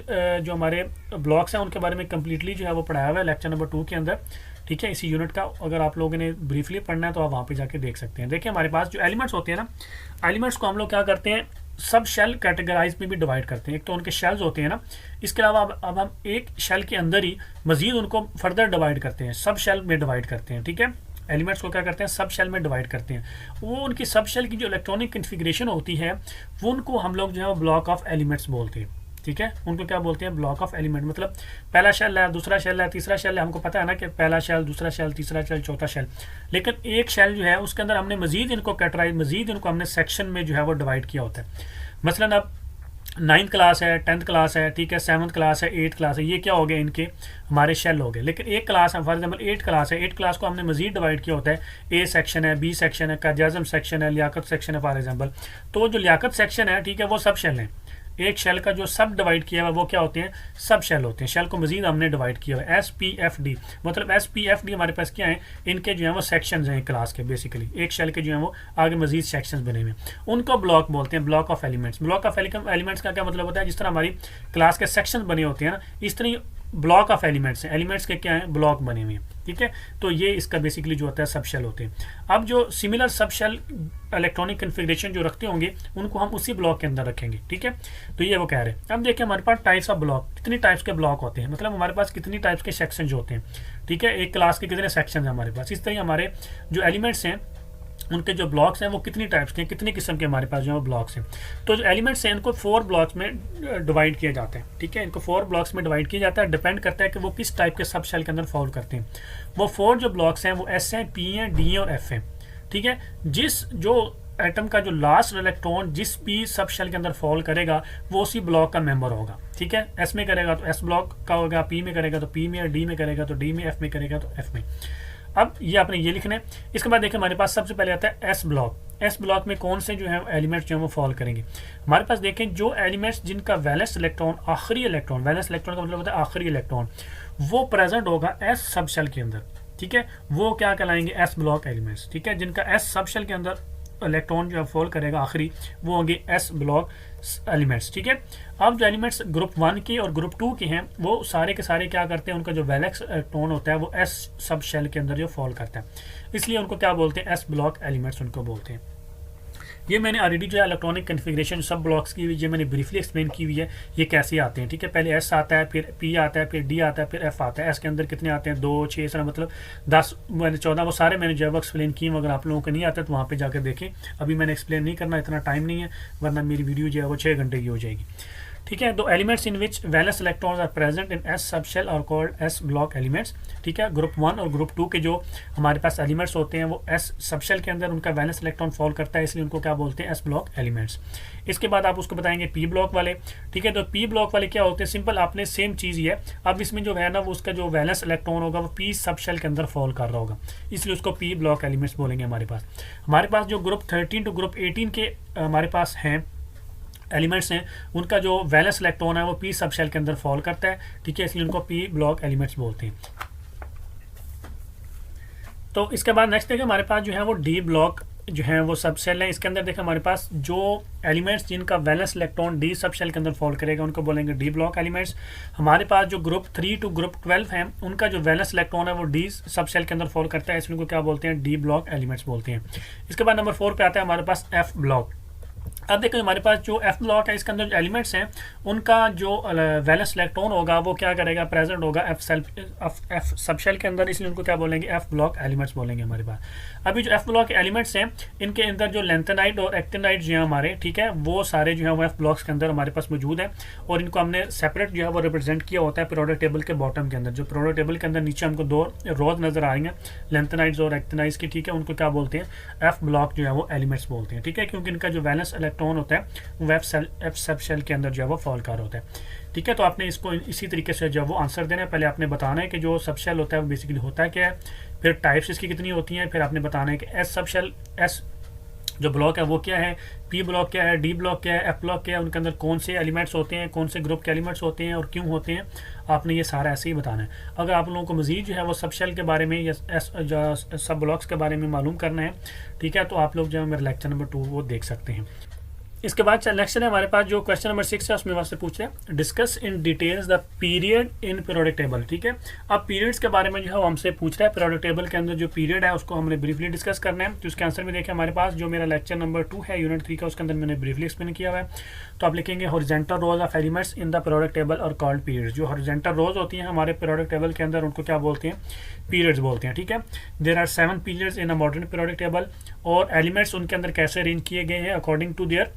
जो हमारे ब्लॉक्स हैं उनके बारे में कम्प्लीटली जो है वो पढ़ाया हुआ है लेक्चर नंबर 2 के अंदर। ठीक है, इसी यूनिट का अगर आप लोगों ने ब्रीफली पढ़ना है तो आप वहाँ पे जाके देख सकते हैं। देखिए हमारे पास जो एलिमेंट्स होते हैं ना, एलिमेंट्स को हम लोग क्या करते हैं, सब शेल कैटेगराइज में भी डिवाइड करते हैं। एक तो उनके शेल्स होते हैं ना, इसके अलावा अब हम एक शेल के अंदर ही मजीद उनको फर्दर डिवाइड करते हैं, सब शेल में डिवाइड करते हैं। ठीक है, एलिमेंट्स को क्या करते हैं, सब शेल में डिवाइड करते हैं। वो उनकी सब शेल की जो इलेक्ट्रॉनिक कन्फिग्रेशन होती है वो उनको हम लोग जो है वो ब्लॉक ऑफ एलिमेंट्स बोलते हैं। ठीक है, उनको क्या बोलते हैं, ब्लॉक ऑफ एलिमेंट। मतलब पहला शेल है, दूसरा शेल है, तीसरा शेल है, हमको पता है ना कि पहला शेल, दूसरा शेल, तीसरा शेल, चौथा शेल, लेकिन एक शेल जो है उसके अंदर हमने मजीद इनको कैटेगराइज, मजीद इनको हमने सेक्शन में जो है वो डिवाइड किया होता है। मसलन अब 9th क्लास है, 10th क्लास है, ठीक है, 7th क्लास है, 8th क्लास है, ये क्या हो गए, इनके हमारे शेल हो गए। लेकिन एक क्लास है, फॉर एग्जांपल 8th क्लास है, 8th क्लास को हमने मजीद डिवाइड किया होता है, ए सेक्शन है, बी सेक्शन है, काजाज़म सेक्शन है, लियाकत सेक्शन है फॉर एग्जांपल। तो जो लियाकत सेक्शन है, ठीक है, वो सब शेल हैं। एक शेल का जो सब डिवाइड किया हुआ वो क्या होते हैं, सब शेल होते हैं। शेल को मजीद हमने डिवाइड किया हुआ है, SPFD। मतलब SPFD हमारे पास क्या है, इनके जो है वो सेक्शंस हैं क्लास के। बेसिकली एक शेल के जो है वो आगे मजीद सेक्शंस बने हुए हैं, उनको ब्लॉक बोलते हैं, block of elements. Block of elements का क्या मतलब होता है, जिस तरह हमारी क्लास के सेक्शन बने होते हैं ना, इस तरह ब्लॉक ऑफ एलिमेंट्स हैं, एलिमेंट्स के क्या हैं, ब्लॉक बने हुए हैं। ठीक है, तो ये इसका बेसिकली जो होता है सब शेल होते हैं। अब जो सिमिलर सब शेल इलेक्ट्रॉनिक कन्फिग्रेशन जो रखते होंगे उनको हम उसी ब्लॉक के अंदर रखेंगे। ठीक है, तो ये वो कह रहे हैं। अब देखिए हमारे पास टाइप्स ऑफ ब्लॉक, कितनी टाइप्स के ब्लॉक होते हैं, मतलब हमारे पास कितनी टाइप्स के सेक्शन होते हैं। ठीक है, एक क्लास के कितने सेक्शन हैं हमारे पास। इस तरह हमारे जो एलिमेंट्स हैं उनके जो ब्लॉक्स हैं वो कितनी टाइप्स के, कितनी किस्म के हमारे पास जो है ब्लॉक्स हैं। तो जो एलिमेंट्स हैं इनको 4 ब्लॉक्स में डिवाइड किया जाता है। ठीक है, इनको 4 ब्लॉक्स में डिवाइड किया जाता है, डिपेंड करता है कि वो किस टाइप के सब शेल के अंदर फॉल करते हैं। वो 4 जो ब्लॉक्स हैं वो S हैं, P हैं, D हैं और F हैं। ठीक है, जिस जो एटम का जो लास्ट इलेक्ट्रॉन जिस भी सब शेल के अंदर फॉल करेगा वो उसी ब्लॉक का मेंबर होगा। ठीक है, S में करेगा तो S ब्लॉक का होगा, P में करेगा तो P में, D में करेगा तो D में, F में करेगा तो F में। अब ये आपने ये लिखना है। इसके बाद देखिए हमारे पास सबसे पहले आता है S ब्लॉक। S ब्लॉक में कौन से जो है एलिमेंट्स जो है वो फॉल करेंगे। हमारे पास देखें जो एलिमेंट्स जिनका वैलेंस इलेक्ट्रॉन, आखिरी इलेक्ट्रॉन, वैलेंस इलेक्ट्रॉन का मतलब होता है आखिरी इलेक्ट्रॉन, वो प्रेजेंट होगा S सब शेल के अंदर। ठीक है, वो क्या कहलाएंगे, S ब्लॉक एलिमेंट्स। ठीक है, जिनका S सब शेल के अंदर इलेक्ट्रॉन जो फॉल करेगा आखिरी वो होंगे एस ब्लॉक एलिमेंट्स। ठीक है, अब जो एलिमेंट्स ग्रुप 1 के और ग्रुप 2 के हैं वो सारे के सारे क्या करते हैं, उनका जो वैलेंस इलेक्ट्रॉन होता है वो एस सब शेल के अंदर जो फॉल करता है, इसलिए उनको क्या बोलते हैं, एस ब्लॉक एलिमेंट्स उनको बोलते हैं। ये मैंने ऑलरेडी जो है इलेक्ट्रॉनिक कन्फिग्रेशन सब ब्लॉक्स की हुई, जो मैंने ब्रीफली एक्सप्लेन की हुई है ये कैसे आते हैं। ठीक है, पहले एस आता है, फिर पी आता है, फिर डी आता है, फिर एफ आता है। एस के अंदर कितने आते हैं, 2 6 सारा मतलब 10 मैंने 14, वो सारे मैंने जो है एक्सप्लेन किए। अगर आप लोगों को नहीं आता तो वहाँ पर जाकर देखें, अभी मैंने एक्सप्लेन नहीं करना, इतना टाइम नहीं है, वरना मेरी वीडियो जो है वो 6 घंटे की हो जाएगी। ठीक है, दो elements in which valence electrons are present in S sub shell are called S block elements. ठीक है, ग्रुप 1 और ग्रुप 2 के जो हमारे पास एलिमेंट्स होते हैं वो एस सब शेल के अंदर उनका वैलेंस इलेक्ट्रॉन फॉल करता है, इसलिए उनको क्या बोलते हैं, एस ब्लॉक एलिमेंट्स। इसके बाद आप उसको बताएंगे पी ब्लॉक वाले। ठीक है, तो पी ब्लॉक वाले क्या होते हैं, सिंपल आपने सेम चीज़ ही है। अब इसमें जो है ना वो उसका जो वैलेंस इलेक्ट्रॉन होगा वो पी सब शेल के अंदर फॉल कर रहा होगा, इसलिए उसको पी ब्लॉक एलिमेंट्स बोलेंगे। हमारे पास जो ग्रुप 13 टू ग्रुप 18 के हमारे पास हैं एलिमेंट्स हैं, उनका जो वैलेंस इलेक्ट्रॉन है वो पी सब शेल के अंदर फॉल करता है। ठीक है, इसलिए उनको पी ब्लॉक एलिमेंट्स बोलते हैं। तो इसके बाद नेक्स्ट देखिए हमारे पास जो है वो डी ब्लॉक जो है वो सब शेल है। इसके अंदर देखिए हमारे पास जो एलिमेंट्स जिनका valence electron D sub shell के अंदर फॉल करेगा उनको बोलेंगे डी ब्लॉक एलिमेंट्स। हमारे पास जो ग्रुप 3 टू ग्रुप 12 है उनका जो वैलेंस इलेक्ट्रॉन है वो डी सब शेल के अंदर फॉल करता है, इसलिए उनको क्या बोलते हैं, डी ब्लॉक एलिमेंट्स बोलते हैं। इसके बाद नंबर 4 पे आता है हमारे पास एफ ब्लॉक। अब देखो हमारे पास जो एफ ब्लॉक है इसके अंदर जो एलिमेंट्स हैं उनका जो वैलेंस इलेक्ट्रॉन होगा वो क्या करेगा, प्रेजेंट होगा एफ सब शेल के अंदर, इसलिए उनको क्या बोलेंगे, एफ ब्लॉक एलिमेंट्स बोलेंगे हमारे पास। अभी जो एफ ब्लॉक एलिमेंट्स हैं इनके अंदर जो लैंथेनाइड और एक्टिनाइड जो है हमारे, ठीक है, वो सारे जो है वो एफ ब्लॉक्स के अंदर हमारे पास मौजूद है, और इनको हमने सेपरेट जो है वो रिप्रेजेंट किया होता है पीरियोडिक टेबल के बॉटम के अंदर। जो पीरियोडिक टेबल के अंदर नीचे हमको 2 रोज नजर आएंगे लैंथेनाइड्स और एक्टिनाइड्स की। ठीक है, उनको क्या बोलते हैं, एफ ब्लॉक जो है वो एलिमेंट्स बोलते हैं। ठीक है, क्योंकि इनका जो वैलेंस इलेक्ट्रॉन होता है वो एफ सब शेल के अंदर जो है वो फॉल कर होता है। ठीक है, तो आपने इसको इसी तरीके से जो है वो आंसर देना है। पहले आपने बताना है कि जो सब शेल होता है वो बेसिकली होता है क्या है, फिर टाइप्स इसकी कितनी होती हैं, फिर आपने बताना है कि एस सब शेल एस जो ब्लॉक है वो क्या है, पी ब्लॉक क्या है, डी ब्लॉक क्या है, एफ ब्लॉक क्या है, उनके अंदर कौन से एलिमेंट्स होते हैं, कौन से ग्रुप के एलिमेंट्स होते हैं और क्यों होते हैं, आपने ये सारा ऐसे ही बताना है। अगर आप लोगों को मजीद जो है वो सब शेल के बारे में या सब ब्लॉक्स के बारे में मालूम करना है, ठीक है, तो आप लोग जो है मेरे लेक्चर नंबर 2 वो देख सकते हैं। इसके बाद नेक्स्ट है हमारे पास जो क्वेश्चन नंबर 6 है उसमें वास्ते पूछ रहे हैं discuss in details the period in periodic table. ठीक है, अब पीरियड्स के बारे में जो है वो हमसे पूछ रहा है, पीरियोडिक टेबल के अंदर जो पीरियड है उसको हमने ब्रीफली डिस्कस करना है। तो उसके आंसर में देखिए हमारे पास जो मेरा लेक्चर नंबर 2 है यूनिट 3 का, उसके अंदर मैंने ब्रीफली एक्सप्लेन किया हुआ है। तो आप लिखेंगे horizontal rose of elements in the periodic table और कॉल्ड पीरियड्स। जो हॉरिजॉन्टल रोज होती हैं हमारे पीरियोडिक टेबल के अंदर उनको क्या बोलते हैं, पीरियड्स बोलते हैं। ठीक है, there are 7 periods in a modern periodic table, और एलिमेंट्स उनके अंदर कैसे अरेंज किए गए हैं according to their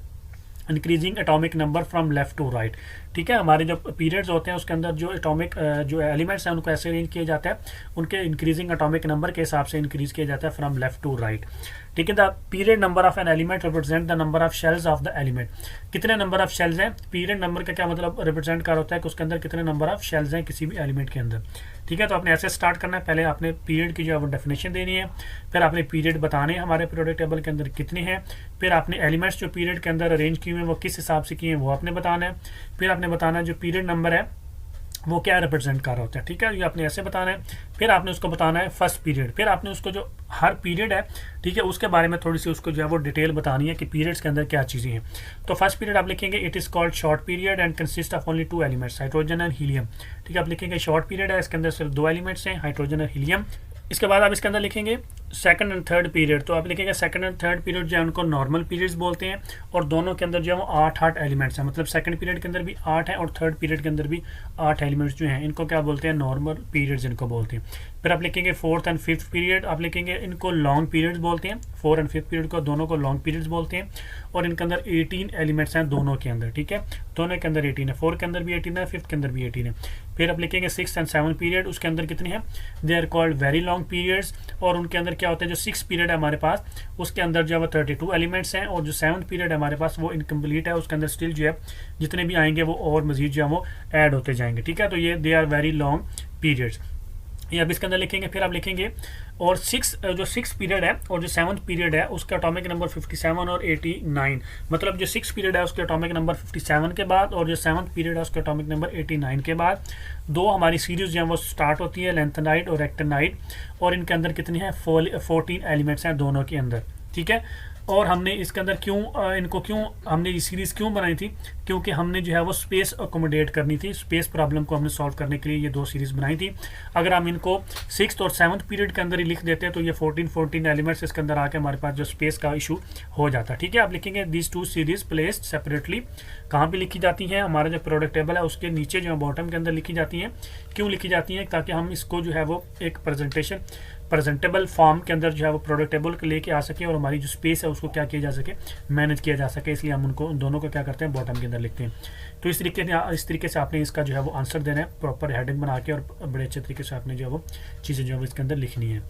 increasing atomic number from left to right. ठीक है, हमारे जो पीरियड्स होते हैं उसके अंदर जो एटॉमिक जो एलिमेंट्स हैं उनको ऐसे अरेंज किया जाता है, उनके इंक्रीजिंग एटॉमिक नंबर के हिसाब से इंक्रीज किया जाता है फ्रॉम लेफ्ट टू राइट। ठीक है, the period number of an element represent the number of shells of the element. कितने नंबर ऑफ शेल्स हैं, पीरियड नंबर का क्या मतलब रिप्रेजेंट कर होता है कि उसके अंदर कितने नंबर ऑफ शेल्स हैं किसी भी एलिमेंट के अंदर। ठीक है, तो आपने ऐसे स्टार्ट करना है, पहले आपने पीरियड की जो है वो डेफिनेशन देनी है, फिर आपने पीरियड बताने हैं हमारे पीरियोडिक टेबल के अंदर कितने हैं, फिर आपने एलिमेंट्स जो पीरियड के अंदर अरेंज किए हुए हैं वो किस हिसाब से किए हैं वो आपने बताना है, फिर आपने बताना है जो पीरियड नंबर है वो क्या रिप्रेजेंट कर रहा होता है। ठीक है, ये आपने ऐसे बताना है, फिर आपने उसको बताना है फर्स्ट पीरियड, फिर आपने उसको जो हर पीरियड है, ठीक है, उसके बारे में थोड़ी सी उसको जो है वो डिटेल बतानी है कि पीरियड्स के अंदर क्या चीज़ें हैं। तो फर्स्ट पीरियड आप लिखेंगे it is called short period and consist of only 2 elements, hydrogen and helium. ठीक है, आप लिखेंगे शॉर्ट पीरियड है, इसके अंदर सिर्फ 2 एलिमेंट्स हैं, हाइड्रोजन और हीलियम। इसके बाद आप इसके अंदर लिखेंगे सेकंड एंड थर्ड पीरियड, तो आप लिखेंगे सेकंड एंड थर्ड पीरियड जो है उनको नॉर्मल पीरियड्स बोलते हैं, और दोनों के अंदर जो है वो 8 एलिमेंट्स हैं, मतलब सेकंड पीरियड के अंदर भी 8 हैं और थर्ड पीरियड के अंदर भी 8 एलिमेंट्स जो हैं, इनको क्या बोलते हैं, नॉर्मल पीरियड्स इनको बोलते हैं। फिर आप लिखेंगे फोर्थ एंड फिफ्थ पीरियड, आप लिखेंगे इनको लॉन्ग पीरियड्स बोलते हैं, 4 एंड 5th पीरियड को दोनों को लॉन्ग पीरियड्स बोलते हैं, और इनके अंदर 18 एलिमेंट्स हैं दोनों के अंदर। ठीक है, दोनों के अंदर 18 है, 4 के अंदर भी 18 है, 5th के अंदर भी 18 है। फिर आप लिखेंगे 6th एंड 7th पीरियड, उसके अंदर कितने हैं, they are called very long periods, और उनके अंदर क्या होता है, जो 6th पीरियड है हमारे पास उसके अंदर जो है वो 32 एलिमेंट्स हैं, और जो 7th पीरियड है हमारे पास वो इनकम्प्लीट है, उसके अंदर स्टिल जो है जितने भी आएंगे वो और मजीद जो है वो ऐड होते जाएंगे। ठीक है, तो ये they are very long periods, ये अब इसके अंदर लिखेंगे। फिर आप लिखेंगे और जो 6 पीरियड है और जो 7th पीरियड है उसका एटॉमिक नंबर 57 और 89, मतलब जो 6 पीरियड है उसके एटॉमिक नंबर 57 के बाद और जो 7th पीरियड है उसके एटॉमिक नंबर 89 के बाद 2 हमारी सीरीज जो है वो स्टार्ट होती है, लैंथेनाइड और एक्टिनाइड, और इनके अंदर कितने हैं, 14 एलिमेंट्स हैं दोनों के अंदर। ठीक है, और हमने इसके अंदर इनको क्यों हमने ये सीरीज़ क्यों बनाई थी, क्योंकि हमने जो है वो स्पेस अकोमोडेट करनी थी, स्पेस प्रॉब्लम को हमने सॉल्व करने के लिए ये 2 सीरीज़ बनाई थी। अगर हम इनको 6th और 7th पीरियड के अंदर ही लिख देते हैं तो ये 14 एलिमेंट्स इसके अंदर आके हमारे पास जो स्पेस का इशू हो जाता है। ठीक है, आप लिखेंगे दीज 2 सीरीज प्लेस्ड सेपरेटली। कहाँ पे लिखी जाती हैं, हमारा जो प्रोडक्ट टेबल है उसके नीचे जो बॉटम के अंदर लिखी जाती हैं। क्यों लिखी जाती हैं, ताकि हम इसको जो है वो एक प्रेजेंटेबल फॉर्म के अंदर जो है वो प्रोडक्ट टेबल को लेके आ सके और हमारी जो स्पेस है उसको क्या किया जा सके, मैनेज किया जा सके। इसलिए हम उन दोनों को क्या करते हैं, बॉटम के अंदर लिखते हैं। तो इस तरीके से आपने इसका जो है वो आंसर देना है, प्रॉपर हेडिंग बना के, और बड़े अच्छे तरीके से आपने जो है वो चीज़ें जो है वो इसके अंदर लिखनी है।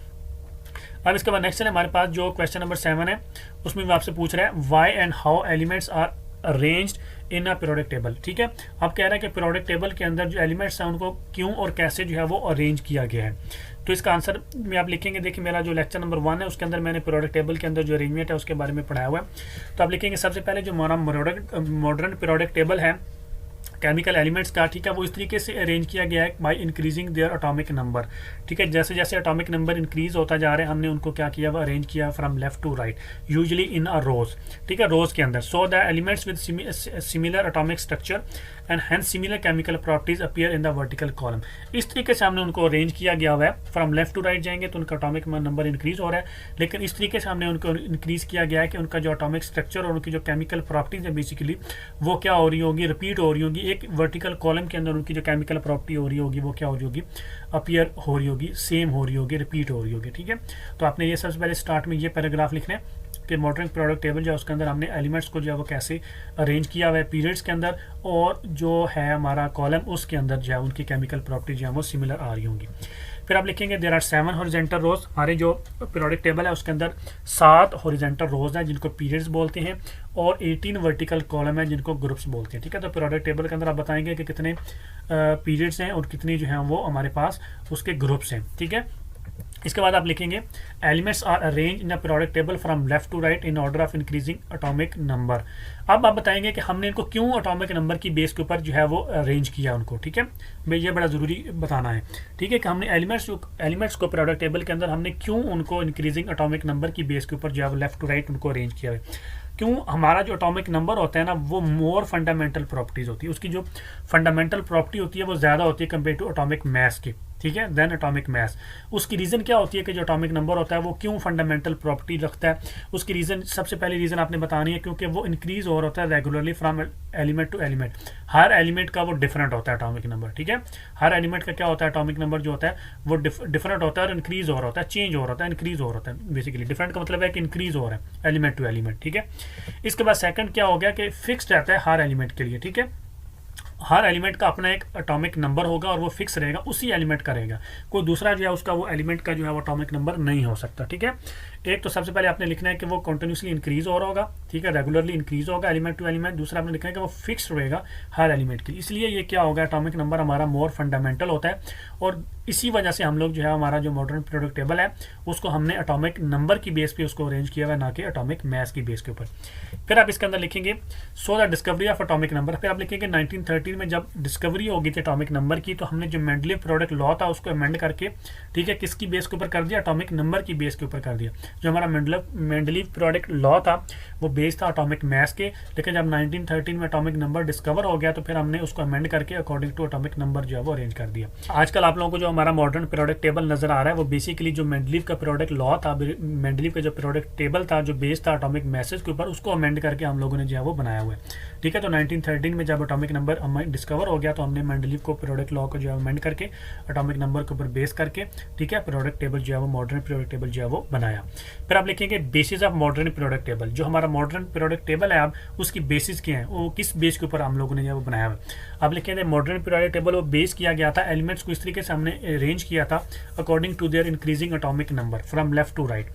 अब इसके बाद नेक्स्ट है हमारे पास जो क्वेश्चन नंबर 7 है, उसमें वो आपसे पूछ रहा है why and how elements are arranged in a periodic table. ठीक है, अब कह रहा है कि पीरियोडिक टेबल के अंदर जो एलिमेंट्स हैं उनको क्यों और कैसे जो है वो अरेंज किया गया है। तो इसका आंसर में आप लिखेंगे, देखिए मेरा जो लेक्चर नंबर 1 है उसके अंदर मैंने पीरियोडिक टेबल के अंदर जो अरेंजमेंट है उसके बारे में पढ़ाया हुआ है। तो आप लिखेंगे सबसे पहले जो हमारा मॉडर्न पीरियोडिक टेबल है केमिकल एलिमेंट्स का, ठीक है, वो इस तरीके से अरेंज किया गया है by increasing their atomic number. ठीक है, जैसे जैसे एटॉमिक नंबर इंक्रीज होता जा रहा है हमने उनको क्या किया, वो अरेंज किया from left to right, usually in a rows. ठीक है, रोज के अंदर, so the elements with similar atomic structure and hence similar chemical properties appear in the vertical column. इस तरीके से हमने उनको अरेंज किया गया हुआ है, फ्रॉम लेफ्ट टू राइट जाएंगे तो उनका एटॉमिक नंबर इंक्रीज हो रहा है, लेकिन इस तरीके से हमने उनको इंक्रीज किया गया है कि उनका जो एटॉमिक स्ट्रक्चर और उनकी जो केमिकल प्रॉपर्टीज है बेसिकली वो क्या हो रही होगी, रिपीट हो रही होगी। एक वर्टिकल कॉलम के अंदर उनकी जो केमिकल प्रॉपर्टी हो रही होगी वो क्या हो रही होगी, अपीयर हो रही होगी, सेम हो रही होगी, रिपीट हो रही होगी। ठीक है, तो आपने ये सबसे पहले स्टार्ट में ये पैराग्राफ लिखना है कि मॉडर्न प्रोडक्ट टेबल जो है उसके अंदर हमने एलिमेंट्स को जो है वो कैसे अरेंज किया हुआ है पीरियड्स के अंदर, और जो है हमारा कॉलम उसके अंदर जो है उनकी केमिकल प्रॉपर्टी जो है वो सिमिलर आ रही होंगी। फिर आप लिखेंगे देयर आर 7 हॉरिजॉन्टल रोज। हमारे जो पीरियोडिक टेबल है उसके अंदर 7 हॉरिजॉन्टल रोज हैं जिनको पीरियड्स बोलते हैं, और 18 वर्टिकल कॉलम है जिनको ग्रुप्स बोलते हैं। ठीक है, तो पीरियोडिक टेबल के अंदर आप बताएंगे कि कितने पीरियड्स हैं और कितनी जो है वो हमारे पास उसके ग्रुप्स हैं। ठीक है, इसके बाद आप लिखेंगे elements are arrange in a periodic table from left to right in order of increasing atomic number. अब आप बताएंगे कि हमने इनको क्यों एटॉमिक नंबर की बेस के ऊपर जो है वो अरेंज किया उनको। ठीक है, भाई ये बड़ा ज़रूरी बताना है। ठीक है, कि हमने एलिमेंट्स को पीरियोडिक टेबल के अंदर हमने क्यों उनको इंक्रीजिंग एटॉमिक नंबर की बेस के ऊपर जो है वो लेफ्ट टू राइट उनको अरेंज किया है। क्यों, हमारा जो एटॉमिक नंबर होता है ना वो मोर फंडामेंटल प्रॉपर्टीज होती है, उसकी जो फंडामेंटल प्रॉपर्टी होती है वो ज़्यादा होती है कंपेयर टू एटॉमिक मास की। ठीक है, देन एटॉमिक मास। उसकी रीज़न क्या होती है कि जो एटॉमिक नंबर होता है वो क्यों फंडामेंटल प्रॉपर्टी रखता है, उसकी रीज़न सबसे पहली रीज़न आपने बतानी है क्योंकि वो इंक्रीज हो रहा होता है regularly from element to element. हर एलिमेंट का वो डिफरेंट होता है एटॉमिक नंबर। ठीक है, हर एलिमेंट का क्या होता है, एटॉमिक नंबर जो होता है वो डिफरेंट होता है और इंक्रीज हो रहा होता है, चेंज हो रहा होता है, इंक्रीज हो रहा होता है। बेसिकली डिफरेंट का मतलब है कि इंक्रीज हो रहा है एलिमेंट टू एलिमेंट। ठीक है, इसके बाद सेकंड क्या हो गया कि फिक्स्ड रहता है हर एलिमेंट के लिए। ठीक है, हर एलिमेंट का अपना एक एटॉमिक नंबर होगा और वो फिक्स रहेगा, उसी एलिमेंट का रहेगा, कोई दूसरा जो है उसका वो एलिमेंट का जो है वो एटॉमिक नंबर नहीं हो सकता। ठीक है, एक तो सबसे पहले आपने लिखना है कि वो कंटिन्यूसली इंक्रीज हो रहा होगा। ठीक है, रेगुलरली इंक्रीज होगा एलिमेंट टू एलिमेंट। दूसरा आपने लिखना है कि वो फिक्स रहेगा हर एलिमेंट के लिए, इसलिए ये क्या होगा, एटॉमिक नंबर हमारा मोर फंडामेंटल होता है, और इसी वजह से हम लोग जो है हमारा जो मॉडर्न पीरियोडिक टेबल है उसको हमने एटॉमिक नंबर की बेस पे उसको अरेंज किया हुआ है, ना कि एटॉमिक मास की बेस के ऊपर। फिर आप इसके अंदर लिखेंगे so the discovery of atomic number. फिर आप लिखेंगे 1913 में जब डिस्कवरी हो गई थी एटॉमिक नंबर की, तो हमने जो मेंडलीव पीरियोडिक लॉ था उसको अमेंड करके, ठीक है, किसकी बेस के ऊपर कर दिया, एटॉमिक नंबर की बेस के ऊपर कर दिया। जो हमारा मेंडलीव पीरियोडिक लॉ था वो बेस था एटॉमिक मास के, लेकिन जब 1913 में एटॉमिक नंबर डिस्कवर हो गया तो फिर हमने उसको अमेंड करके अकॉर्डिंग टू एटॉमिक नंबर जो है वो अरेंज कर दिया। आजकल आप लोगों को जो हमारा मॉडर्न पीरियोडिक टेबल नजर आ रहा है वो बेसिकली जो मेंडलीव का पीरियोडिक लॉ था, मेंडलीव का जो पीरियोडिक टेबल था जो बेस था एटॉमिक मैसेज के ऊपर, उसको अमेंड करके हम लोगों ने जो है वो बनाया हुआ है। ठीक है, तो 1913 में जब एटॉमिक नंबर डिस्कवर हो गया तो हमने मेंडलीव को पीरियोडिक लॉ को जो है अमेंड करके एटॉमिक नंबर के ऊपर बेस करके, ठीक है, पीरियोडिक टेबल जो है वो मॉडर्न पीरियोडिक टेबल जो है वो बनाया। फिर आप लिखेंगे basis of modern periodic table. जो हमारा मॉडर्न पीरियोडिक टेबल है आप उसकी बेसिस क्या है, वो किस बेस के ऊपर हम लोगों ने जो है वो बनाया हुआ है। आप लिखेंगे मॉडर्न पीरियोडिक टेबल वो बेस किया गया था, एलिमेंट्स को इस तरीके से हमने अरेंज किया था according to their increasing atomic number from left to right.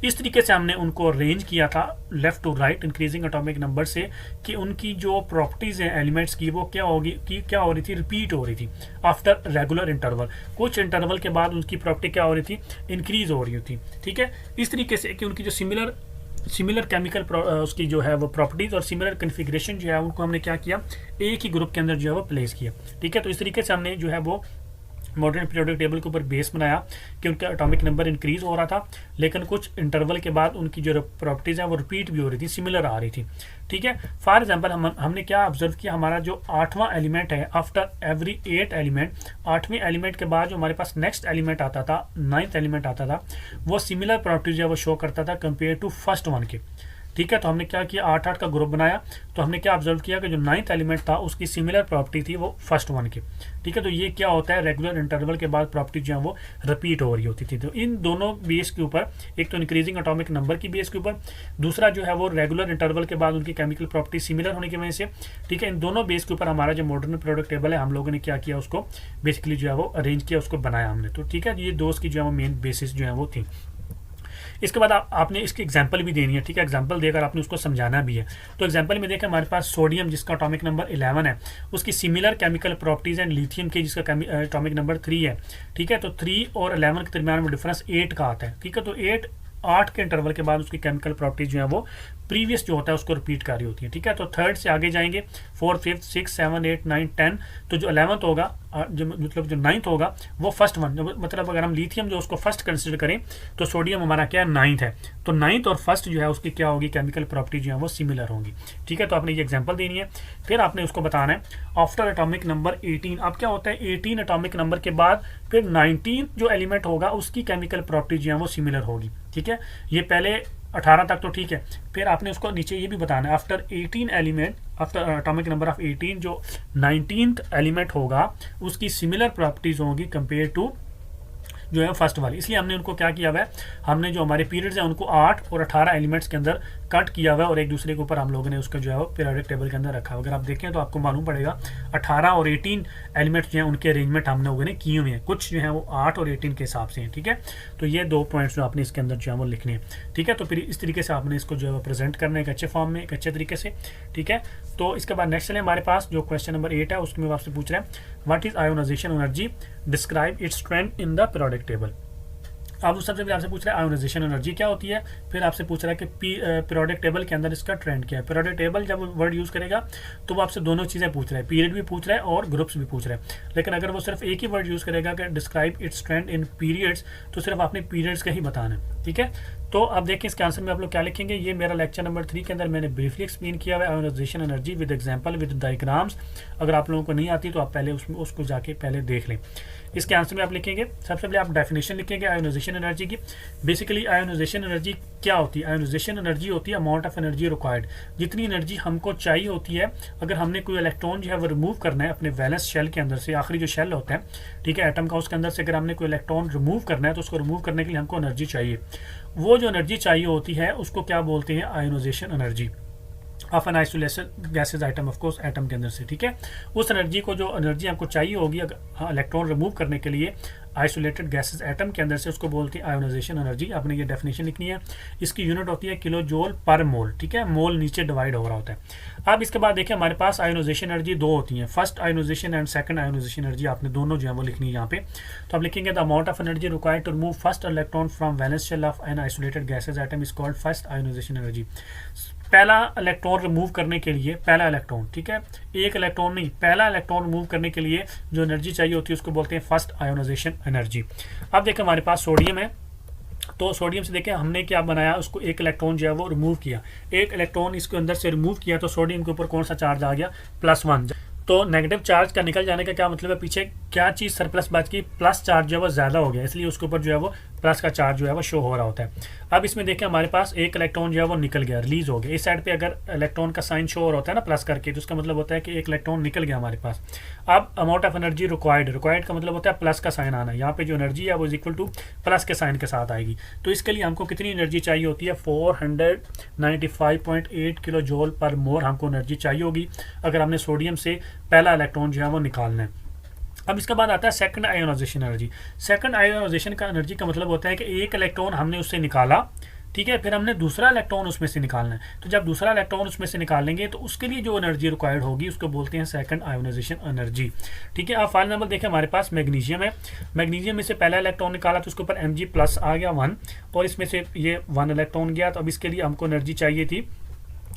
इस तरीके से हमने उनको अरेंज किया था left to right increasing atomic number से कि उनकी जो प्रॉपर्टीज हैं एलिमेंट्स की वो क्या होगी, कि क्या हो रही थी, रिपीट हो रही थी आफ्टर रेगुलर इंटरवल। कुछ इंटरवल के बाद उनकी प्रॉपर्टी क्या हो रही थी, इंक्रीज हो रही थी। ठीक है, इस तरीके से कि उनकी जो सिमिलर केमिकल उसकी जो है वो प्रॉपर्टीज और सिमिलर कन्फिग्रेशन जो है उनको हमने क्या किया, एक ही ग्रुप के अंदर जो है वो प्लेस किया। ठीक है, तो इस तरीके से हमने जो है वो मॉडर्न पीरियोडिक टेबल के ऊपर बेस बनाया कि उनका एटॉमिक नंबर इंक्रीज हो रहा था, लेकिन कुछ इंटरवल के बाद उनकी जो प्रॉपर्टीज़ हैं वो रिपीट भी हो रही थी, सिमिलर आ रही थी। ठीक है, फॉर एग्जांपल हमने क्या ऑब्जर्व किया, हमारा जो 8वां एलिमेंट है, आफ्टर एवरी 8 एलिमेंट, 8वें एलिमेंट के बाद जो हमारे पास नेक्स्ट एलिमेंट आता था, 9th एलिमेंट आता था, वो सिमिलर प्रॉपर्टीज है वो शो करता था कंपेयर टू फर्स्ट वन के। ठीक है, तो हमने क्या किया, 8-8 का ग्रुप बनाया, तो हमने क्या ऑब्जर्व किया कि जो 9th एलिमेंट था उसकी सिमिलर प्रॉपर्टी थी वो फर्स्ट वन की। ठीक है, तो ये क्या होता है, रेगुलर इंटरवल के बाद प्रॉपर्टी जो है वो रिपीट हो रही होती थी। तो इन दोनों बेस के ऊपर, एक तो इंक्रीजिंग एटॉमिक नंबर की बेस के ऊपर, दूसरा जो है वो रेगुलर इंटरवल के बाद उनकी केमिकल प्रॉपर्टी सिमिलर होने की वजह से, ठीक है, इन दोनों बेस के ऊपर हमारा जो मॉडर्न पीरियोडिक टेबल है हम लोगों ने क्या किया, उसको बेसिकली जो है वो अरेंज किया, उसको बनाया हमने। तो ठीक है, ये दो की जो है वो मेन बेसिस जो है वो थी। इसके बाद आपने इसकी एग्जांपल भी देनी है। ठीक है, एग्जांपल देकर आपने उसको समझाना भी है। तो एग्जांपल में देखें, हमारे पास सोडियम जिसका एटॉमिक नंबर 11 है, उसकी similar chemical properties and lithium की जिसका एटॉमिक नंबर 3 है। ठीक है, तो 3 और 11 के दरमियान में डिफरेंस 8 का आता है। ठीक है, तो 8 के इंटरवल के बाद उसकी केमिकल प्रॉपर्टीज जो है वो प्रीवियस जो होता है उसको रिपीट कर रही होती है। ठीक है, तो थर्ड से आगे जाएंगे, 4, 5, 6, 7, 8, 9, 10, तो जो 11th होगा, जो मतलब जो 9th होगा वो फर्स्ट वन, मतलब अगर हम लिथियम जो उसको फर्स्ट कंसिडर करें तो सोडियम हमारा क्या है, 9th है। तो 9th और फर्स्ट जो है उसकी क्या होगी, केमिकल प्रॉपर्टी जो है वो सिमिलर होंगी। ठीक है, तो आपने ये एग्जांपल देनी है, फिर आपने उसको बताना है आफ्टर एटॉमिक नंबर 18। अब क्या होता है, 18 एटॉमिक नंबर के बाद फिर 19 जो एलिमेंट होगा उसकी केमिकल प्रॉपर्टी जो है वो सिमिलर होगी। ठीक है, ये पहले 18 तक तो ठीक है, फिर आपने उसको नीचे ये भी बताना है after 18 element, after atomic number of 18 जो 19th एलिमेंट होगा उसकी सिमिलर प्रॉपर्टीज होंगी कंपेयर टू जो है फर्स्ट वाली। इसलिए हमने उनको क्या किया हुआ है, हमने जो हमारे पीरियड्स हैं उनको 8 और 18 एलिमेंट्स के अंदर कट किया हुआ है और एक दूसरे के ऊपर हम लोगों ने उसका जो है वो पीरियोडिक टेबल के अंदर रखा हुआ। अगर आप देखें तो आपको मालूम पड़ेगा 18 और 18 एलिमेंट्स जो हैं उनके अरेंजमेंट हम लोगों ने किए हुए हैं, कुछ जो है वो 8 और 18 के हिसाब से हैं। ठीक है, तो ये 2 पॉइंट्स जो आपने इसके अंदर जो है वो लिखने हैं। ठीक है, तो फिर इस तरीके से आपने इसको जो है वो प्रेजेंट करना है एक अच्छे फॉर्म में, एक अच्छे तरीके से। ठीक है, तो इसके बाद नेक्स्ट चले हमारे पास जो क्वेश्चन नंबर 8 है, उसमें आपसे पूछ रहे हैं what is ionization energy, describe its trend in the periodic table. अब उस सबसे पहले आपसे पूछ रहा है आयोनाइजेशन एनर्जी क्या होती है, फिर आपसे पूछ रहा है कि पीरियोडिक टेबल के अंदर इसका ट्रेंड क्या है। पीरियोडिक टेबल जब वर्ड यूज़ करेगा तो वो आपसे दोनों चीज़ें पूछ रहा है, पीरियड भी पूछ रहा है और ग्रुप्स भी पूछ रहा है। लेकिन अगर वो सिर्फ एक ही वर्ड यूज़ करेगा कि डिस्क्राइब इट्स ट्रेंड इन पीरियड्स, तो सिर्फ आपने पीरियड्स का ही बताना है। ठीक है, तो अब देखिए इसके आंसर में आप लोग क्या लिखेंगे। ये मेरा लेक्चर नंबर 3 के अंदर मैंने ब्रीफली एक्सप्लेन किया हुआ है ionization energy with example with diagrams. अगर आप लोगों को नहीं आती तो आप पहले उसको जाके पहले देख लें। इसके आंसर में आप लिखेंगे, सबसे पहले आप डेफिनेशन लिखेंगे आयोनाइजेशन एनर्जी की। बेसिकली आयोनाइजेशन एनर्जी क्या होती है, आयोनाइजेशन एनर्जी होती है अमाउंट ऑफ एनर्जी रिक्वायर्ड, जितनी एनर्जी हमको चाहिए होती है अगर हमने कोई इलेक्ट्रॉन जो है वो रिमूव करना है अपने वैलेंस शेल के अंदर से, आखिरी जो शेल होता है, ठीक है, एटम का, उसके अंदर से अगर हमने कोई इलेक्ट्रॉन रिमूव करना है तो उसको रिमूव करने के लिए हमको एनर्जी चाहिए। वो जो एनर्जी चाहिए होती है उसको क्या बोलते हैं, ionization energy of an isolated gaseous atom, of course atom के अंदर से। ठीक है, उस एनर्जी को, जो एनर्जी हमको चाहिए होगी इलेक्ट्रॉन रिमूव करने के लिए आइसोलेटेड गैसेज एटम के अंदर से, उसको बोलते हैं आयोनाइजेशन एनर्जी। आपने ये डेफिनेशन लिखनी है। इसकी यूनिट होती है किलो जूल पर मोल। ठीक है, मोल नीचे डिवाइड हो रहा होता है। अब इसके बाद देखिए हमारे पास आयोनाइजेशन एनर्जी 2 होती हैं, first ionization and second ionization energy. आपने दोनों जो है वो लिखनी है यहाँ पे। तो आप लिखेंगे the amount of energy required to remove first electron from valence shell of an isolated gaseous atom is called first ionization energy. पहला इलेक्ट्रॉन रिमूव करने के लिए, पहला इलेक्ट्रॉन, ठीक है, एक इलेक्ट्रॉन नहीं, पहला इलेक्ट्रॉन रिमूव करने के लिए जो एनर्जी चाहिए होती है उसको बोलते हैं फर्स्ट आयोनाइजेशन एनर्जी। अब देखें हमारे पास सोडियम है, तो सोडियम से देखें हमने क्या बनाया, उसको एक इलेक्ट्रॉन जो है वो रिमूव किया, एक इलेक्ट्रॉन इसके अंदर से रिमूव किया, तो सोडियम के ऊपर कौन सा चार्ज आ गया, +1। तो नेगेटिव चार्ज का निकल जाने का क्या मतलब है, पीछे क्या चीज़ सरप्लस बच गई, प्लस चार्ज जो है वो ज़्यादा हो गया, इसलिए उसके ऊपर जो है वो प्लस का चार्ज जो है वो शो हो रहा होता है। अब इसमें देखें हमारे पास एक इलेक्ट्रॉन जो है वो निकल गया, रिलीज हो गया। इस साइड पे अगर इलेक्ट्रॉन का साइन शो हो रहा होता है ना प्लस करके, तो उसका मतलब होता है कि एक इलेक्ट्रॉन निकल गया हमारे पास। अब अमाउंट ऑफ एनर्जी रिक्वायर्ड का मतलब होता है प्लस का साइन आना, यहाँ पे जो एनर्जी है वो इज इक्वल टू प्लस के साइन के साथ आएगी। तो इसके लिए हमको कितनी एनर्जी चाहिए होती है, 495.8 किलो जूल पर मोल हमको एनर्जी चाहिए होगी अगर हमने सोडियम से पहला इलेक्ट्रॉन जो है वो निकालना है। अब इसके बाद आता है second ionization energy. Second ionisation का एनर्जी का मतलब होता है कि एक इलेक्ट्रॉन हमने उससे निकाला, ठीक है, फिर हमने दूसरा इलेक्ट्रॉन उसमें से निकालना है। तो जब दूसरा इलेक्ट्रॉन उसमें से निकालेंगे तो उसके लिए जो एनर्जी रिक्वायर्ड होगी उसको बोलते हैं सेकंड आयोनाइजेशन एनर्जी। ठीक है, अब फाइल नंबर देखें हमारे पास मैग्नीशियम है, मैग्नीशियम में से पहला इलेक्ट्रॉन निकाला तो उसके ऊपर Mg+ आ गया 1, और इसमें से ये 1 इलेक्ट्रॉन गया। तो अब इसके लिए हमको एनर्जी चाहिए थी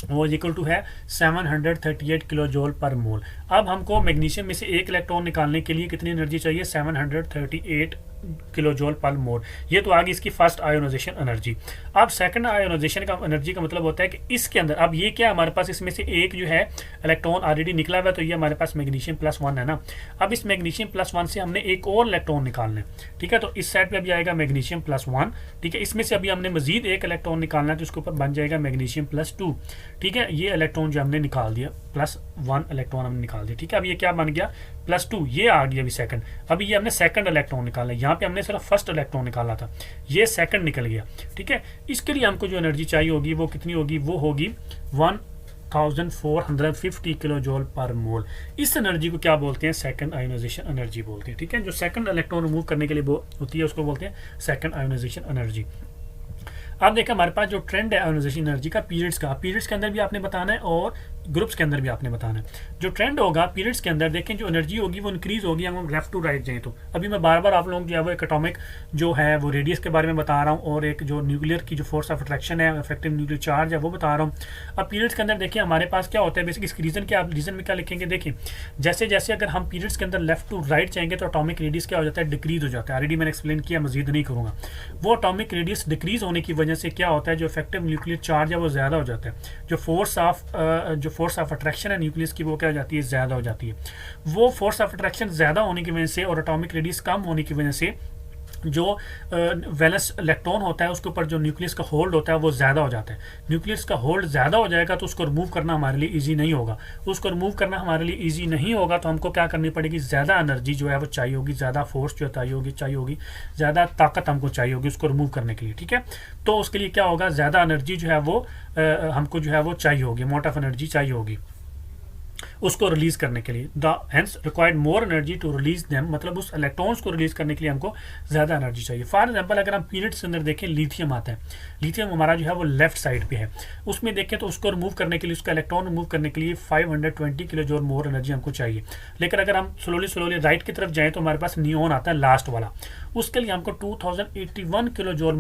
वो इक्वल टू है 738 किलो जूल पर मोल। अब हमको मैग्नीशियम में से एक इलेक्ट्रॉन निकालने के लिए कितनी एनर्जी चाहिए? 738 किलो जूल पर मोल। ये तो आ गई इसकी फर्स्ट आयोनाइजेशन एनर्जी। अब सेकंड आयोनाइजेशन का एनर्जी का मतलब होता है कि इसके अंदर अब ये क्या हमारे पास इसमें से एक जो है इलेक्ट्रॉन ऑलरेडी निकला हुआ है, तो ये हमारे पास मैग्नीशियम +1 है ना। अब इस मैग्नीशियम +1 से हमने एक और इलेक्ट्रॉन निकालना है, ठीक है। तो इस साइड पे अभी आएगा मैग्नीशियम +1, ठीक है। इसमें से अभी हमने मजीद एक इलेक्ट्रॉन निकालना है, तो उसके ऊपर बन जाएगा मैग्नीशियम +2, ठीक है। ये इलेक्ट्रॉन जो हमने निकाल दिया, +1 इलेक्ट्रॉन हमने निकाल दिया, ठीक है। अब ये क्या बन गया? +2, ये आ गया अभी सेकंड। अभी ये हमने सेकंड इलेक्ट्रॉन निकाला है, यहाँ पे हमने सिर्फ फर्स्ट इलेक्ट्रॉन निकाला था, ये सेकंड निकल गया, ठीक है। इसके लिए हमको जो एनर्जी चाहिए होगी वो कितनी होगी? वो होगी 1450 किलो जूल पर मोल। इस एनर्जी को क्या बोलते हैं? सेकंड आयोनाइजेशन एनर्जी बोलते हैं, ठीक है। जो सेकंड इलेक्ट्रॉन रिमूव करने के लिए वो होती है उसको बोलते हैं सेकंड आयोनाइजेशन एनर्जी। अब देखिए हमारे पास जो ट्रेंड है आयोनाइजेशन एनर्जी का, पीरियड्स का, पीरियड्स के अंदर भी आपने बताना है और ग्रुप्स के अंदर भी आपने बताना है। जो ट्रेंड होगा पीरियड्स के अंदर, देखें जो एनर्जी होगी वो इंक्रीज होगी, हम लेफ्ट टू राइट जाएं तो। अभी मैं बार बार आप लोगों को जो है वो एक एटॉमिक जो है वो रेडियस के बारे में बता रहा हूँ और एक जो न्यूक्लियर की जो फोर्स ऑफ अट्रैक्शन है, इफेक्टिव न्यूक्लियर चार्ज है, वो बता रहा हूँ। अब पीरियड्स के अंदर देखिए हमारे पास क्या होता है बेसिक, इस रीजन के आप रीजन में क्या लिखेंगे? देखिए जैसे जैसे अगर हम पीरियड्स के अंदर लेफ्ट टू राइट जाएंगे तो अटोमिक रेडियस क्या हो जाता है? डिक्रीज हो जाता है। ऑलरेडी मैंने एक्सप्लेन किया, मजीद नहीं करूँगा। वो अटोमिक रेडियस डिक्रीज होने की वजह से क्या होता है? जो इफेक्टिव न्यूक्लियर चार्ज है वो ज़्यादा हो जाता है। जो फोर्स ऑफ अट्रैक्शन है न्यूक्लियस की वो क्या हो जाती है? ज़्यादा हो जाती है। वो फोर्स ऑफ अट्रैक्शन ज़्यादा होने की वजह से और एटॉमिक रेडियस कम होने की वजह से जो वैलेंस इलेक्ट्रॉन होता है उसके ऊपर जो न्यूक्लियस का होल्ड होता है वो ज़्यादा हो जाता है। न्यूक्लियस का होल्ड ज़्यादा हो जाएगा तो उसको रिमूव करना हमारे लिए इजी नहीं होगा। उसको रिमूव करना हमारे लिए इजी नहीं होगा तो हमको क्या करनी पड़ेगी? ज़्यादा एनर्जी जो है वो चाहिए होगी, ज़्यादा फोर्स जो चाहिए होगी, ज़्यादा ताकत हमको चाहिए होगी उसको रिमूव करने के लिए, ठीक है। तो उसके लिए क्या होगा? ज़्यादा एनर्जी जो है वो हमको जो है वो चाहिए होगी, अमाउंट ऑफ एनर्जी चाहिए होगी उसको रिलीज करने के लिए। The hence required more energy to release them, मतलब उस इलेक्ट्रॉन्स को रिलीज करने के लिए हमको ज़्यादा एनर्जी चाहिए। फॉर एग्जांपल अगर हम पीरियड्स के अंदर देखें, लिथियम आता है, लिथियम हमारा जो है वो लेफ्ट साइड पे है, उसमें देखें तो उसको रिमूव करने के लिए, उसका इलेक्ट्रॉन रिमूव करने के लिए 520 किलो जूल मोर एनर्जी हमको चाहिए। लेकिन अगर हम स्लोली राइट की तरफ जाएँ तो हमारे पास नियोन आता है लास्ट वाला, उसके लिए हमको 2081 किलो जूल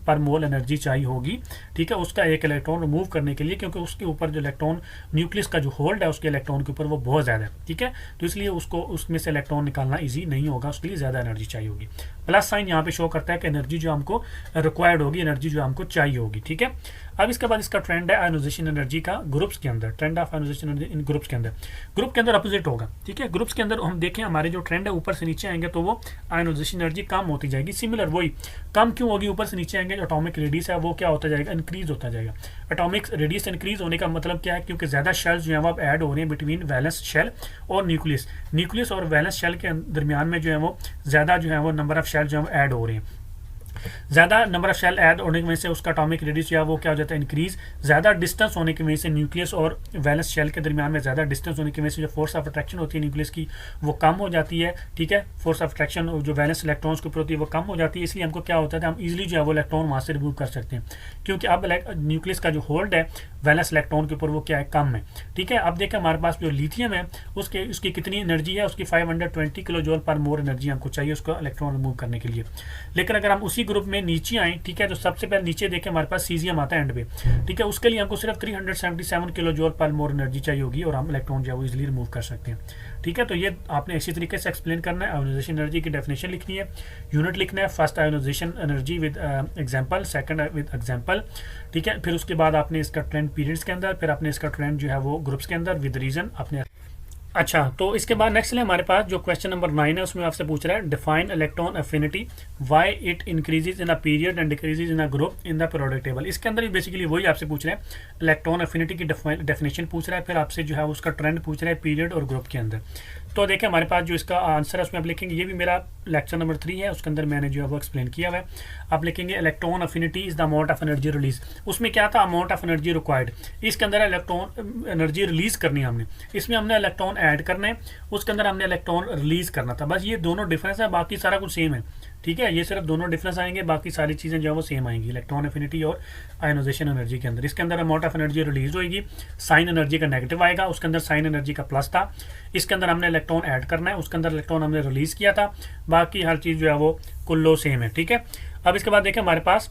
पर मोल एनर्जी चाहिए होगी, ठीक है, उसका एक इलेक्ट्रॉन रिमूव करने के लिए, क्योंकि उसके ऊपर जो इलेक्ट्रॉन न्यूक्लियस का जो होल्ड है उसके इलेक्ट्रॉन के ऊपर वो बहुत ज़्यादा है, ठीक है। तो इसलिए उसको उसमें से इलेक्ट्रॉन निकालना इजी नहीं होगा, उसके लिए ज़्यादा एनर्जी चाहिए होगी। प्लस साइन यहाँ पे शो करता है कि एनर्जी जो हमको रिक्वायर्ड होगी, एनर्जी जो हमको चाहिए होगी, ठीक है। अब इसके बाद इसका ट्रेंड है आयोनाइजेशन एनर्जी का ग्रुप्स के अंदर, trend of ionization energy in groups के अंदर। ग्रुप के अंदर अपोजिट होगा, ठीक है। ग्रुप्स के अंदर हम देखें हमारे जो ट्रेंड है ऊपर से नीचे आएंगे तो वो आयोनाइजेशन एनर्जी कम होती जाएगी। सिमिलर वही कम क्यों होगी? ऊपर से नीचे आएंगे, एटॉमिक रेडियस है वो क्या होता जाएगा? इंक्रीज होता जाएगा। एटॉमिक रेडियस इंक्रीज होने का मतलब क्या है? क्योंकि ज़्यादा शेल्स जो है वो अब ऐड हो रहे हैं बिटवीन वैलेंस शेल और न्यूक्लियस और वैलेंस शेल के दरमियान में जो है वो ज़्यादा जो है वो नंबर ऑफ शेल जो है ऐड हो रहे हैं। ज़्यादा नंबर ऑफ शेल ऐड होने की वजह से उसका एटॉमिक रेडियस जो है वो क्या हो जाता है? इंक्रीज। ज़्यादा डिस्टेंस होने की वजह से न्यूक्लियस और वैलेंस शेल के दरमियान में ज़्यादा डिस्टेंस होने की वजह से जो फोर्स ऑफ अट्रैक्शन होती है न्यूक्लियस की वो कम हो जाती है, ठीक है। फोर्स ऑफ अट्रैक्शन जो वैलेंस इलेक्ट्रॉन्स के ऊपर होती है वो कम हो जाती है। इसलिए हमको क्या होता है? हम इजीली जो है वो इलेक्ट्रॉन वहाँ से रिमूव कर सकते हैं, क्योंकि अब न्यूक्लियस का जो होल्ड है वैलेंस इलेक्ट्रॉन के ऊपर वो क्या है? कम है, ठीक है। अब देखें हमारे पास जो लिथियम है उसकी कितनी एनर्जी है? उसकी 520 किलो जूल पर मोर एनर्जी हमको चाहिए उसको इलेक्ट्रॉन रिमूव करने के लिए। लेकिन अगर हम उसी ग्रुप में नीचे आए, ठीक है, तो सबसे पहले नीचे देखें हमारे पास सीजियम आता है एंड पे, ठीक है। उसके लिए हमको सिर्फ 377 किलो जूल पर मोर एनर्जी चाहिए होगी और हम इलेक्ट्रॉन जो है वो इजीली रिमूव कर सकते हैं, ठीक है। तो ये आपने इसी तरीके से एक्सप्लेन करना है। आयोनाइजेशन एनर्जी की डेफिनेशन लिखनी है, यूनिट लिखना है, first ionization energy with example, second with example, ठीक है। फिर उसके बाद आपने इसका ट्रेंड पीरियड्स के अंदर, फिर आपने इसका ट्रेंड जो है वो ग्रुप्स के अंदर विद रीजन आपने। अच्छा, तो इसके बाद नेक्स्ट हमारे पास जो क्वेश्चन नंबर 9 है उसमें आपसे पूछ रहा है define electron affinity why it increases in a period and decreases in a group in the periodic table. इसके अंदर भी बेसिकली वही आपसे पूछ रहा है, इलेक्ट्रॉन एफिनिटी की डेफिनेशन पूछ रहा है, फिर आपसे जो है उसका ट्रेंड पूछ रहा है पीरियड और ग्रुप के अंदर। तो देखिए हमारे पास जो इसका आंसर है उसमें आप लिखेंगे, ये भी मेरा लेक्चर नंबर 3 है, उसके अंदर मैंने जो है वो एक्सप्लेन किया हुआ है। आप लिखेंगे electron affinity is the amount of energy release. उसमें क्या था? Amount of energy required. इसके अंदर इलेक्ट्रॉन एनर्जी रिलीज करनी है हमने, इसमें हमने इलेक्ट्रॉन ऐड करना है, उसके अंदर हमने इलेक्ट्रॉन रिलीज करना था। बस ये दोनों डिफरेंस है, बाकी सारा कुछ सेम है, ठीक है। ये सिर्फ दोनों डिफरेंस आएंगे, बाकी सारी चीज़ें जो है वो सेम आएंगी इलेक्ट्रॉन एफिनिटी और आयोनाइजेशन एनर्जी के अंदर। इसके अंदर अमाउंट ऑफ एनर्जी रिलीज होगी, साइन एनर्जी का नेगेटिव आएगा, उसके अंदर साइन एनर्जी का प्लस था। इसके अंदर हमने इलेक्ट्रॉन ऐड करना है, उसके अंदर इलेक्ट्रॉन हमने रिलीज किया था, बाकी हर चीज़ जो है वो कुल्लो सेम है, ठीक है। अब इसके बाद देखें हमारे पास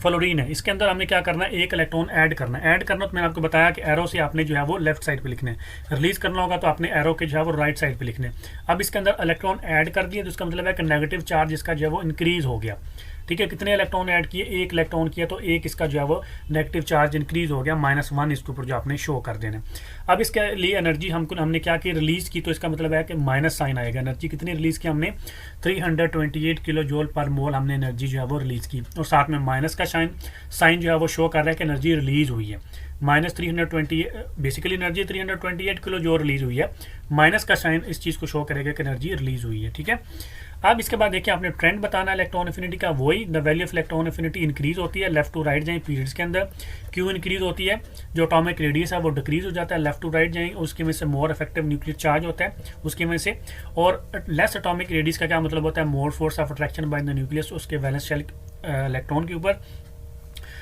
फ्लोरीन है, इसके अंदर हमें क्या करना है, एक इलेक्ट्रॉन ऐड करना है। ऐड करना तो मैंने आपको बताया कि एरो से आपने जो है वो लेफ्ट साइड पे लिखना है, रिलीज करना होगा तो आपने एरो के जो है वो राइट साइड पे लिखने। अब इसके अंदर इलेक्ट्रॉन ऐड कर दिए तो इसका मतलब है कि नेगेटिव चार्ज इसका जो है वो इंक्रीज हो गया। ठीक है, कितने इलेक्ट्रॉन ऐड किए, एक इलेक्ट्रॉन किया तो एक इसका जो है वो नेगेटिव चार्ज इंक्रीज हो गया, -1 इसके ऊपर जो आपने शो कर देना। अब इसके लिए एनर्जी हमने क्या की, रिलीज की, तो इसका मतलब है कि माइनस साइन आएगा। एनर्जी कितनी रिलीज की हमने, 328 किलो जूल पर मोल हमने एनर्जी जो है वो रिलीज की, और साथ में माइनस का साइन जो है वो शो कर रहा है कि एनर्जी रिलीज हुई है। -320 basically energy 328 kilo joule release हुई है, माइनस का साइन इस चीज़ को शो करेगा कि एनर्जी रिलीज हुई है। ठीक है, अब इसके बाद देखिए आपने ट्रेंड बताना है इलेक्ट्रॉन एफिनिटी का, वही the value of electron affinity increase होती है, लेफ्ट टू राइट जाएं पीरियड्स के अंदर, क्यों इंक्रीज होती है, जो एटॉमिक रेडियस है वो डिक्रीज हो जाता है, लेफ्ट टू राइट जाएंगे उसकी वजह से मोर इफेक्टिव न्यूक्लियर चार्ज होता है उसकी वजह से, और लेस एटॉमिक रेडियस का क्या मतलब होता है, more force of attraction by the nucleus उसके वैलेंस शेल इलेक्ट्रॉन के ऊपर,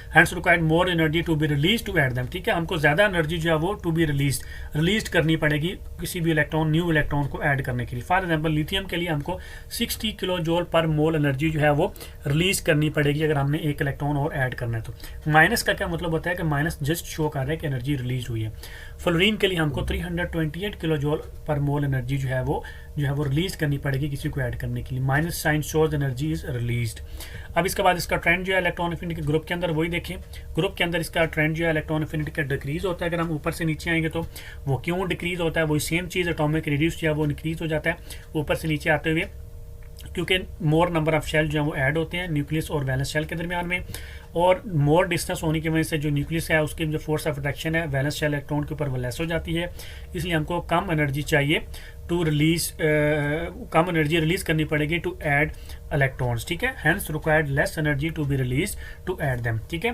hence required more energy to be release to add them. ठीक है, हमको ज़्यादा एनर्जी जो है वो टू बी रिलीज करनी पड़ेगी किसी भी इलेक्ट्रॉन, न्यू इलेक्ट्रॉन को ऐड करने के लिए। फॉर एग्जांपल लिथियम के लिए हमको 60 किलो जूल पर मोल एनर्जी जो है वो रिलीज करनी पड़ेगी अगर हमने एक इलेक्ट्रॉन और ऐड करना है तो। माइनस का क्या मतलब होता है कि माइनस जस्ट शो कर रहा है कि एनर्जी रिलीज हुई है। फ्लोरीन के लिए हमको 328 किलो जूल पर मोल एनर्जी जो है वो रिलीज करनी पड़ेगी किसी को ऐड करने के लिए, minus sign shows energy is released. अब इसके बाद इसका ट्रेंड जो है इलेक्ट्रॉन एफिनिटी के ग्रुप के अंदर, वही देखें ग्रुप के अंदर इसका ट्रेंड जो है इलेक्ट्रॉन एफिनिटी का डिक्रीज होता है। अगर हम ऊपर से नीचे आएंगे तो वो क्यों डिक्रीज होता है, वही सेम चीज़ एटॉमिक रेडियस जो है वो इंक्रीज हो जाता है ऊपर से नीचे आते हुए, क्योंकि मोर नंबर ऑफ शेल जो है वो ऐड होते हैं न्यूक्लियस और वैलेंस शेल के दरमियान में, और मोर डिस्टेंस होने की वजह से जो न्यूक्लियस है उसकी जो फोर्स ऑफ अट्रैक्शन है वैलेंस शेल इलेक्ट्रॉन के ऊपर वो लेस हो जाती है, इसलिए हमको कम एनर्जी चाहिए टू रिलीज, कम एनर्जी रिलीज करनी पड़ेगी टू ऐड इलेक्ट्रॉन्स। ठीक है, hence required less energy to be release to add them. ठीक है,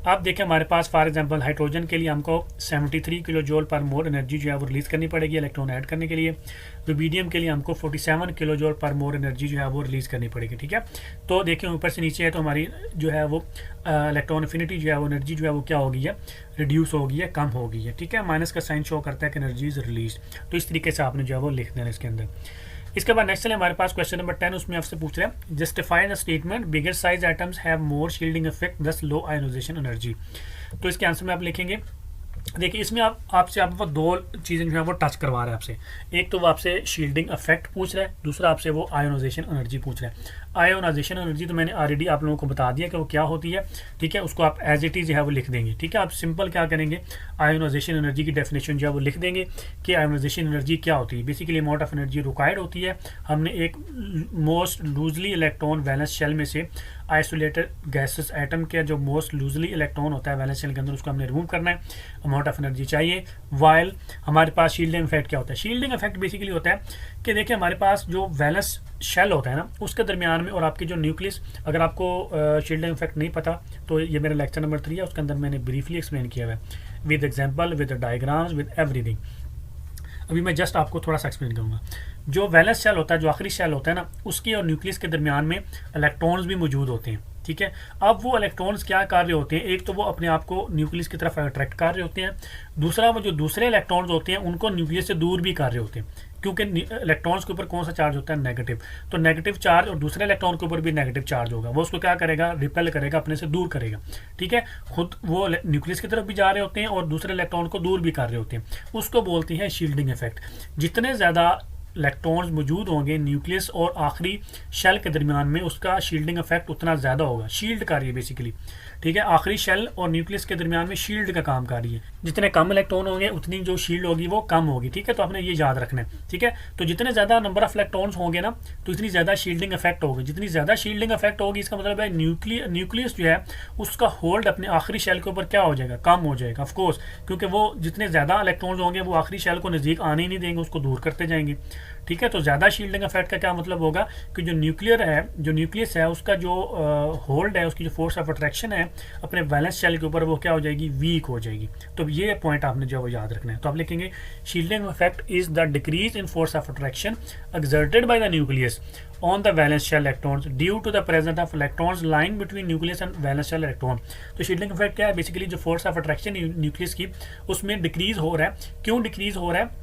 अब देखें हमारे पास फॉर एग्जांपल हाइड्रोजन के लिए हमको 73 किलो जूल पर मोल एनर्जी जो है वो रिलीज करनी पड़ेगी इलेक्ट्रॉन ऐड करने के लिए। रुबीडियम के लिए हमको 47 किलो जूल पर मोल एनर्जी जो है वो रिलीज करनी पड़ेगी। ठीक है, तो देखिए ऊपर से नीचे है तो हमारी जो है वो इलेक्ट्रॉन एफिनिटी जो है वो एनर्जी जो है वो क्या हो गई है, रिड्यूस हो गई है, कम हो गई है। ठीक है, माइनस का साइन शो करता है कि एनर्जी इज रिलीज, तो इस तरीके से आपने जो है वो लिख देना इसके अंदर। इसके बाद नेक्स्ट चले हमारे पास क्वेश्चन नंबर 10, उसमें आपसे पूछ रहे हैं justify the statement bigger size atoms have more shielding effect दस लो आयोनाइजेशन एनर्जी। तो इसके आंसर में आप लिखेंगे, देखिए इसमें आपसे वो दो चीज़ें जो है वो टच करवा रहा है आपसे, एक तो वो आपसे शील्डिंग इफेक्ट पूछ रहा है, दूसरा आपसे वो आयोनाइजेशन एनर्जी पूछ रहा है। आयोनाइजेशन एनर्जी तो मैंने ऑलरेडी आप लोगों को बता दिया कि वो क्या होती है। ठीक है, उसको आप एज इट इज़ है वो लिख देंगे। ठीक है, आप सिंपल क्या करेंगे, आयोनाइजेशन एनर्जी की डेफिनेशन जो है वो लिख देंगे कि आयोनाइजेशन एनर्जी क्या होती है। Basically amount of energy required होती है, हमने एक most loosely electron valence shell में से आइसोलेटेड गैसेस एटम के जो मोस्ट लूजली इलेक्ट्रॉन होता है वैलेंस शेल के अंदर, उसको हमने रिमूव करना है, अमाउंट ऑफ एनर्जी चाहिए। वाइल हमारे पास शील्डिंग इफेक्ट क्या होता है, शील्डिंग इफेक्ट बेसिकली होता है कि देखिए हमारे पास जो वैलेंस शेल होता है ना उसके दरमियान में और आपकी जो न्यूक्लियस, अगर आपको शील्डिंग इफेक्ट नहीं पता तो ये मेरा लेक्चर नंबर 3 है, उसके अंदर मैंने ब्रीफली एक्सप्लेन किया हुआ है with example, with diagrams, with everything. अभी मैं जस्ट आपको थोड़ा सा एक्सप्लेन करूँगा। जो वैलेंस शेल होता है, जो आखिरी शेल होता है ना, उसके और न्यूक्लियस के दरमियान में इलेक्ट्रॉन्स भी मौजूद होते हैं। ठीक है, अब वो इलेक्ट्रॉन्स क्या कर रहे होते हैं, एक तो वो अपने आप को न्यूक्लियस की तरफ अट्रैक्ट कर रहे होते हैं, दूसरा वो जो दूसरे इलेक्ट्रॉन्स होते हैं उनको न्यूक्लियस से दूर भी कर रहे होते हैं, क्योंकि इलेक्ट्रॉन्स के ऊपर कौन सा चार्ज होता है, नेगेटिव। तो नेगेटिव चार्ज और दूसरे इलेक्ट्रॉन के ऊपर भी नेगेटिव चार्ज होगा, वो उसको क्या करेगा, रिपेल करेगा, अपने से दूर करेगा। ठीक है, खुद वो न्यूक्लियस की तरफ भी जा रहे होते हैं और दूसरे इलेक्ट्रॉन को दूर भी कर रहे होते हैं, उसको बोलते हैं शील्डिंग इफेक्ट। जितने ज़्यादा इलेक्ट्रॉन्स मौजूद होंगे न्यूक्लियस और आखिरी शेल के दरमियान में, उसका शील्डिंग इफेक्ट उतना ज़्यादा होगा, शील्ड कर रही है बेसिकली। ठीक है, आखिरी शेल और न्यूक्लियस के दरमियान में शील्ड का काम कर रही है। जितने कम इलेक्ट्रॉन होंगे उतनी जो शील्ड होगी वो कम होगी। ठीक है, तो आपने ये याद रखना है। ठीक है, तो जितने ज़्यादा नंबर ऑफ इलेक्ट्रॉन्स होंगे ना तो इतनी ज़्यादा शील्डिंग इफेक्ट होगी, जितनी ज़्यादा शील्डिंग इफेक्ट होगी इसका मतलब है न्यूक्लियस जो है उसका होल्ड अपने आखिरी शेल के ऊपर क्या हो जाएगा, कम हो जाएगा ऑफकोर्स, क्योंकि वो जितने ज़्यादा इलेक्ट्रॉन्स होंगे वो आखिरी शेल को नज़दीक आने ही नहीं देंगे, उसको दूर करते जाएंगे। ठीक है, तो ज़्यादा शील्डिंग इफेक्ट का क्या मतलब होगा कि जो न्यूक्लियस है उसका जो होल्ड है, उसकी जो फोर्स ऑफ अट्रैक्शन है अपने वैलेंस शेल के ऊपर, वो क्या हो जाएगी, वीक हो जाएगी। तो ये पॉइंट आपने जो है वो याद रखना है। तो आप लिखेंगे shielding effect is the decrease in force of attraction exerted by the nucleus on the valence shell electrons due to the presence of electrons lying between nucleus and valence shell electron। तो शील्डिंग इफेक्ट क्या है, बेसिकली जो फोर्स ऑफ अट्रैक्शन न्यूक्लियस की उसमें डिक्रीज हो रहा है। क्यों डिक्रीज हो रहा है,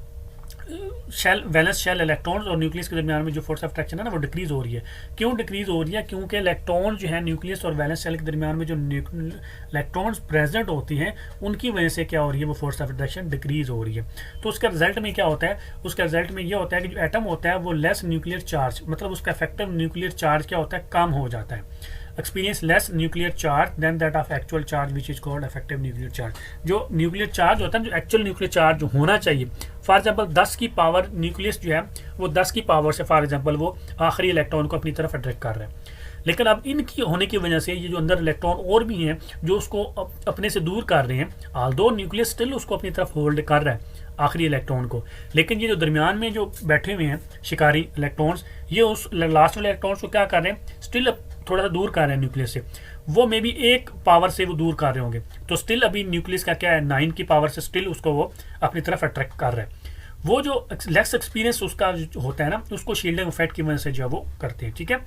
शेल वैलेंस शेल इलेक्ट्रॉन्स और न्यूक्लियस के दरमियान में जो फोर्स ऑफ अट्रैक्शन है ना वो डिक्रीज हो रही है। क्यों डिक्रीज हो रही है? क्योंकि इलेक्ट्रॉन जो है न्यूक्लियस और वैलेंस शेल के दरमियान में जो इलेक्ट्रॉन्स प्रेजेंट होती हैं उनकी वजह से क्या हो रही है, वो फोर्स ऑफ अट्रैक्शन डिक्रीज हो रही है। तो उसका रिजल्ट में क्या होता है? उसका रिजल्ट में ये होता है कि जो एटम होता है वो लेस न्यूक्लियर चार्ज, मतलब उसका इफेक्टिव न्यूक्लियर चार्ज क्या होता है, कम हो जाता है। Experience less nuclear charge than that of actual charge which is called effective nuclear charge. जो न्यूक्लियर चार्ज होता है, जो एक्चुअल न्यूक्लियर चार्ज जो होना चाहिए, फॉर एग्जांपल 10 की पावर न्यूक्लियस जो है वो 10 की पावर से फॉर एग्जांपल वो आखिरी इलेक्ट्रॉन को अपनी तरफ अट्रैक्ट कर रहा है। लेकिन अब इनकी होने की वजह से ये जो अंदर इलेक्ट्रॉन और भी हैं जो उसको अपने से दूर कर रहे हैं, ऑल्दो न्यूक्लियस स्टिल उसको अपनी तरफ होल्ड कर रहा है आखिरी इलेक्ट्रॉन को, लेकिन ये जो दरमियान में जो बैठे हुए हैं शिकारी इलेक्ट्रॉन्स, ये उस लास्ट वाले इलेक्ट्रॉन्स को क्या कर रहे हैं, स्टिल थोड़ा सा दूर कर रहे हैं न्यूक्लियस से। वो मे बी एक पावर से वो दूर कर रहे होंगे, तो स्टिल अभी न्यूक्लियस का क्या है, 9 की पावर से स्टिल उसको वो अपनी तरफ अट्रैक्ट कर रहा है। वो जो लेस एक्सपीरियंस उसका जो होता है ना, उसको शील्डिंग इफेक्ट की वजह से जो है वो करते हैं, ठीक है।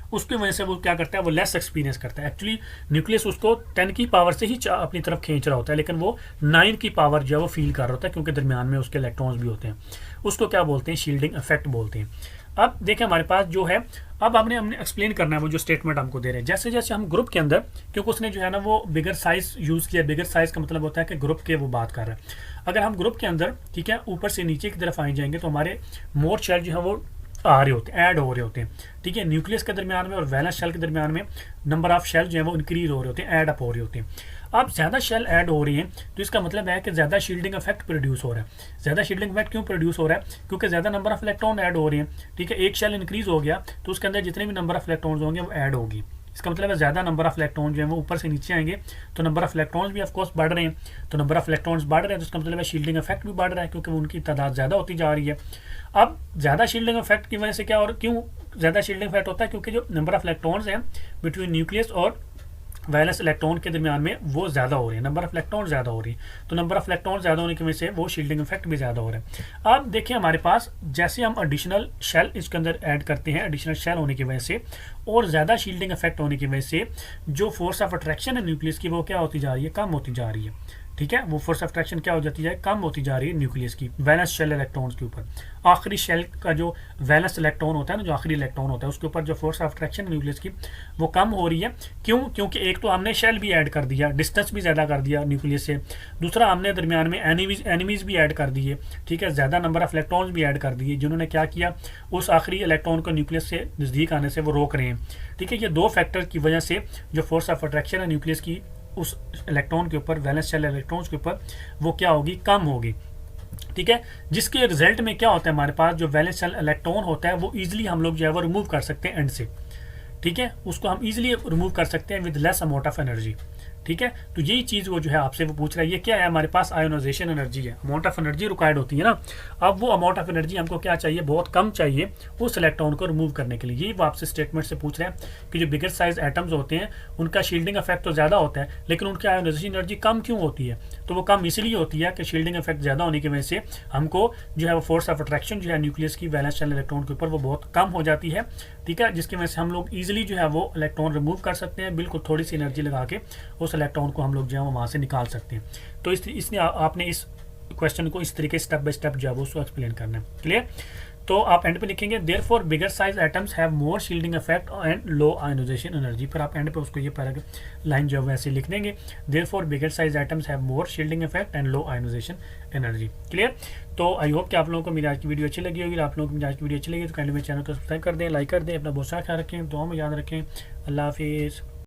उसकी वजह से वो क्या करता है, वो लेस एक्सपीरियंस करता है। एक्चुअली न्यूक्लियस उसको 10 की पावर से ही अपनी तरफ खींच रहा होता है, लेकिन वो 9 की पावर जो है वो फील कर रहा होता है, क्योंकि दरमियान में उसके इलेक्ट्रॉन्स भी होते हैं। उसको क्या बोलते हैं, शील्डिंग इफेक्ट बोलते हैं। अब देखें हमारे पास जो है, अब हमने एक्सप्लेन करना है वो जो स्टेटमेंट हमको दे रहे हैं। जैसे जैसे हम ग्रुप के अंदर, क्योंकि उसने जो है ना वो बिगर साइज यूज़ किया, बिगर साइज का मतलब होता है कि ग्रुप के वो बात कर रहा है। अगर हम ग्रुप के अंदर, ठीक है, ऊपर से नीचे की तरफ आए जाएंगे तो हमारे मोर शेल जो है वो आ रहे होते हैं, ऐड हो रहे होते हैं, ठीक है। न्यूक्लियस के दरमियान में और वैलेंस शेल के दरमियान में नंबर ऑफ शेल जो है वो इंक्रीज हो रहे होते हैं, ऐड अप हो रहे होते हैं। अब ज़्यादा शेल ऐड हो रही हैं तो इसका मतलब है कि ज़्यादा शील्डिंग इफेक्ट प्रोड्यूस हो रहा है। ज़्यादा शील्डिंग इफेक्ट क्यों प्रोड्यूस हो रहा है? क्योंकि ज़्यादा नंबर ऑफ इलेक्ट्रॉन ऐड हो रही हैं, ठीक है। एक शेल इंक्रीज हो गया तो उसके अंदर जितने भी नंबर ऑफ इलेक्ट्रॉन्स होंगे वो ऐड होगी। इसका मतलब है ज़्यादा नंबर ऑफ इलेक्ट्रॉन जो है वो ऊपर से नीचे आएंगे, तो नंबर ऑफ इलेक्ट्रॉन्स भी ऑफकोर्स बढ़ रहे हैं। तो नंबर ऑफ इलेक्ट्रॉन्स बढ़ रहे हैं तो इसका मतलब है शील्डिंग इफेक्ट भी बढ़ रहा है, क्योंकि उनकी तादाद ज़्यादा होती जा रही है। अब ज़्यादा शील्डिंग इफेक्ट की वजह से क्या, और क्यों ज़्यादा शील्डिंग इफेक्ट होता है? क्योंकि जो नंबर ऑफ इलेक्ट्रॉन्स हैं बिटवीन न्यूक्लियस और वैलेंस इलेक्ट्रॉन के दरमियान में वो ज़्यादा हो रही है, नंबर ऑफ इलेक्ट्रॉन ज़्यादा हो रही है। तो नंबर ऑफ इलेक्ट्रॉन ज़्यादा होने की वजह से वो शील्डिंग इफेक्ट भी ज़्यादा हो रहा है। अब देखिए हमारे पास जैसे हम एडिशनल शेल इसके अंदर ऐड करते हैं, एडिशनल शेल होने की वजह से और ज़्यादा शील्डिंग इफेक्ट होने की वजह से जो फोर्स ऑफ अट्रैक्शन है न्यूक्लियस की वो क्या होती जा रही है, कम होती जा रही है, ठीक है। वो फोर्स ऑफ अट्रैक्शन क्या हो जाती है, कम होती जा रही है न्यूक्लियस की वैलेंस शेल इलेक्ट्रॉन्स के ऊपर। आखिरी शेल का जो वैलेंस इलेक्ट्रॉन होता है ना, जो आखिरी इलेक्ट्रॉन होता है उसके ऊपर जो फोर्स ऑफ अट्रैक्शन न्यूक्लियस की वो कम हो रही है। क्यों? क्योंकि एक तो हमने शेल भी ऐड कर दिया, डिस्टेंस भी ज़्यादा कर दिया न्यूक्लियस से, दूसरा हमने दरमियान में एनिमीज भी ऐड कर दिए, ठीक है। ज़्यादा नंबर ऑफ इलेक्ट्रॉन्स भी ऐड कर दिए, जिन्होंने क्या किया, उस आखिरी इलेक्ट्रॉन को न्यूक्लियस से नज़दीक आने से वो रोक रहे हैं, ठीक है। ये दो फैक्टर की वजह से जो फोर्स ऑफ अट्रैक्शन है न्यूक्लियस की उस इलेक्ट्रॉन के ऊपर, वैलेंस शेल इलेक्ट्रॉन्स के ऊपर, वो क्या होगी, कम होगी, ठीक है। जिसके रिजल्ट में क्या होता है, हमारे पास जो वैलेंस शेल इलेक्ट्रॉन होता है वो इजीली हम लोग जो है वो रिमूव कर सकते हैं एंड से, ठीक है। उसको हम इजीली रिमूव कर सकते हैं with less amount of energy, ठीक है। तो यही चीज़ वो जो है आपसे वो पूछ रहा है, ये क्या है, हमारे पास आयोनाइजेशन एनर्जी है, अमाउंट ऑफ एनर्जी रिक्वायर्ड होती है ना। अब वो अमाउंट ऑफ एनर्जी हमको क्या चाहिए, बहुत कम चाहिए उस इलेक्ट्रॉन को रिमूव करने के लिए। यही वो आपसे स्टेटमेंट से पूछ रहे हैं कि जो बिगर साइज एटम्स होते हैं उनका शील्डिंग इफेक्ट तो ज़्यादा होता है, लेकिन उनकी आयोनाइजेशन एनर्जी कम क्यों होती है? तो वो कम इसलिए होती है कि शील्डिंग इफेक्ट ज़्यादा होने की वजह से हमको जो है वो फोर्स ऑफ अट्रैक्शन जो है न्यूक्लियस की वैलेंस शेल इलेक्ट्रॉन के ऊपर वो बहुत कम हो जाती है, ठीक है। जिसकी वजह से हम लोग ईजिली जो है वो इलेक्ट्रॉन रिमूव कर सकते हैं, बिल्कुल थोड़ी सी एनर्जी लगा के उस इलेक्ट्रॉन को हम लोग जो है वहाँ से निकाल सकते हैं। तो इसने आपने इस क्वेश्चन को इस तरीके स्टेप बाय स्टेप जो है उसको एक्सप्लेन करना है, क्लियर। तो आप एंड पे लिखेंगे therefore bigger size atoms have more shielding effect and low ionization energy. फिर आप एंड पे उसको ये लाइन जो है वैसे लिख देंगे, therefore bigger size atoms have more shielding effect and low ionization energy, clear. तो आई होप कि आप लोगों को मेरी आज की वीडियो अच्छी लगी होगी। आप लोगों को मेरी आज की वीडियो अच्छी लगी तो काइंडली मेरे चैनल को सब्सक्राइब कर दें, लाइक कर दें, अपना बहुत सारा ख्याल रखें, दुआ में याद रखें। अल्लाह हाफिज़।